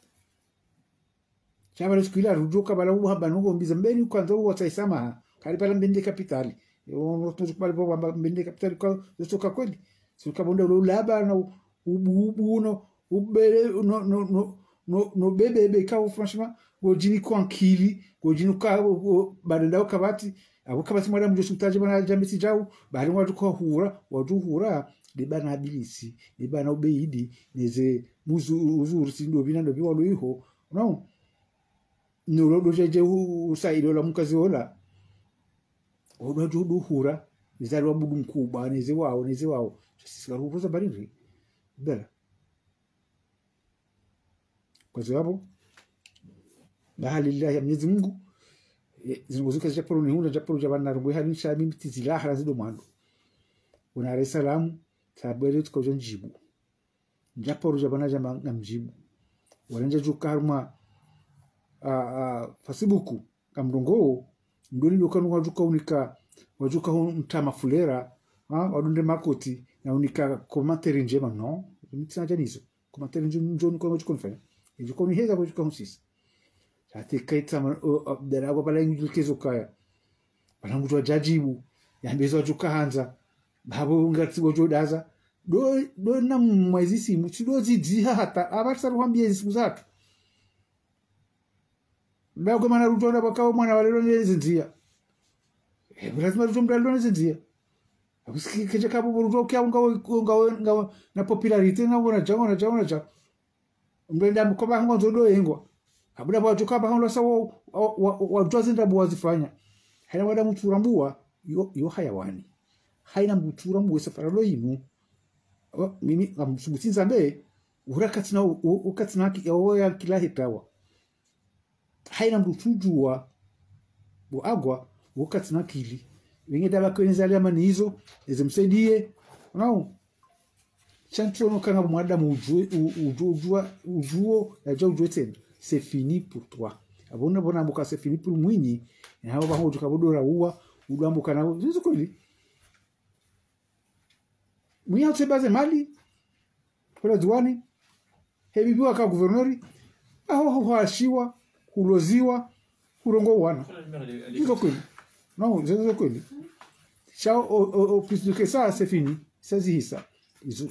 chama skila rujoka bala uhaba no mbiza mbeni kwanza wataisama kali pala mbende capital yo tukubali bo mbende capital kwa zotoka kweli sikabonda lo laba na ubu no ubele no bebe ka franchement gojini kwankili gojini ka badanda kabati abo kabati mwada mjo sutaje bana jamisi jau bali watu kwa hura de bana abilisi de bana obeidi neze uzuru sindo binando biwalo iho no rodo jeje usailo la mukazi ola odo judu hura izalwa budu mkubwa neze wao sisi karuhuza bariri bela kwa sababu bahali lillahi ya Mwenyezi Mungu zingozuka japoro ni hunda japoro jabana rugo hali shami mtizilaha razido mwando una Dar es Salaam sabele tukojo njibu japoro jabana jama mjibu walanja jukarma fasibuku kamdongo ndoni lokanu wajuka unika wajuka mtama fulera wadunde makoti na unika komateri njema no mitsanja nizo komateri njoni kwa wajuka nfanya ijiko ni heza wajuka husisi ati kaita darago pala ngikezo kaya pala mtu ajajibu yambezo wajuka hanza babo ngati wojodaza do na mwezisi mutido zidziha hata abasa ruhambie siku zake bago mana rutonda bakao mwana walelo nezinzia lazima rutomda lelo nezinzia abusiki keje kabo ruto kya unga na popularity na bona jaona mbenda mkoba hango zodo yengwa abuda bwa tukaba hango sawa wa twazinda bwa zifanya hana wada mtu rambua yo hayawani haina mbutura mwesa faralo yinu mimi amsubutinza mbe urakatina ukatina ya kila hitawa haina mbutujua agwa ukatina kili wenye daba kwenye mani hizo ezimsaidie nao chantrono kana mwadamu ujuo ya ujue tena c'est fini pour toi abona bona mbuka c'est fini pour mwinyi na hao baho tukabodora uwa udambuka na zizo kweli mwiya tsebaze mali kwa diwani hebibiwa ka guvernori aho hashiwa kuloziwa kurongo wana zizo kweli non zizo kweli chao au plus de que ça c'est fini sazi hisa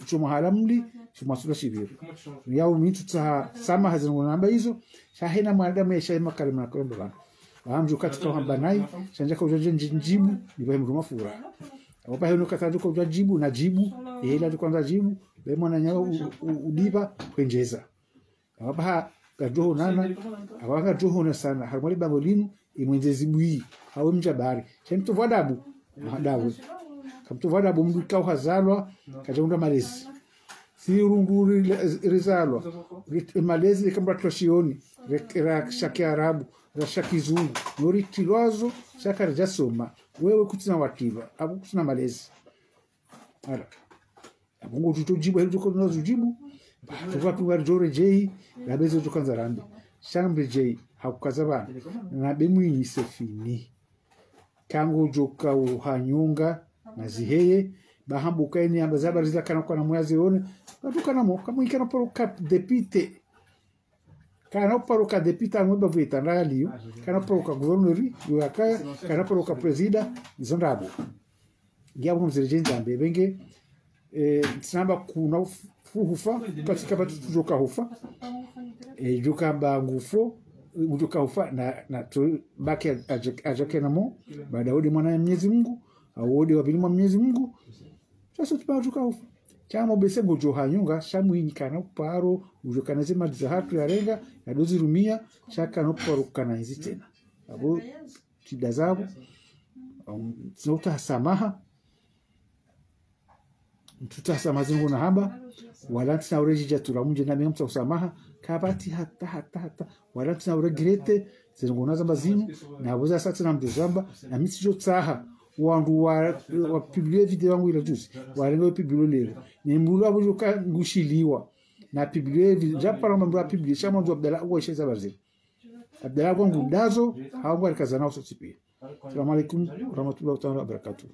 chuma halamli chuma sura shibiru yao mitu tsa sama hazina namba hizo shahina mwanadamu ya shahima kalima na kwenda bana amju katika hamba nayo chanja kwa ujaje njibu nibaye mruma fura opa hino katatu kwa ujajibu na jibu ila tukwanza jibu bemo na nyao udiba kwenjeza opa gadoho nana awanga doho na sana harmali bangolinu imwenjezi bui hawe mjabari chemto vadabu dawe kamto vadabu mdu kau hazalwa kajaunda malezi si runguri rizalwa malezi kambra toshioni ra shaki arabu ra shaki zungu nori tilozo shaka rajasoma wewe kutina watiba abu kutina malezi ala abungu tutojibu hili tuko tunazojibu tuko tuwa jore jei labezo tukanza rambi shambe jei hakukazaba na bemwinyi sefini kango joka uhanyunga na ziheye bahambuka ini ambazaba rizla kana kwa na mwazi one batukana mo kama ikana poroka depite kana poroka depite amweba vita ndaliyo kana poroka guvernori yakaya kana poroka presida zonrabo ngiabo mzirejenza mbebenge tsamba kuna fuhufa katika batu tujoka hufa joka mbangufo ujoka hufa na to baki ajake namo baada odi mwana ya Mwenyezi Mungu au odi wa bilima Mwenyezi Mungu sasa tupajuka hufa chama bese gojo hanyunga shamwinyi kana paro ujokana zema za hatu ya renga ya dozi rumia shaka no parukana hizi tena abo tidazabo samaha tutasama zingu na haba wala tina urejija turamunje na mimta usamaha kabati hata wala tina uregrete zingu na zamba zinu na abuza sasa na mduzamba na misijo tsaha wandu wa publier video wangu ila juzi walengo publier leo ni mbulu abujuka ngushiliwa na publier japara mambo ya publier chama ndo Abdalla uwe sheza bazi Abdalla kwangu ndazo hawa alikazana usotipia. Assalamu alaikum warahmatullahi wabarakatuh.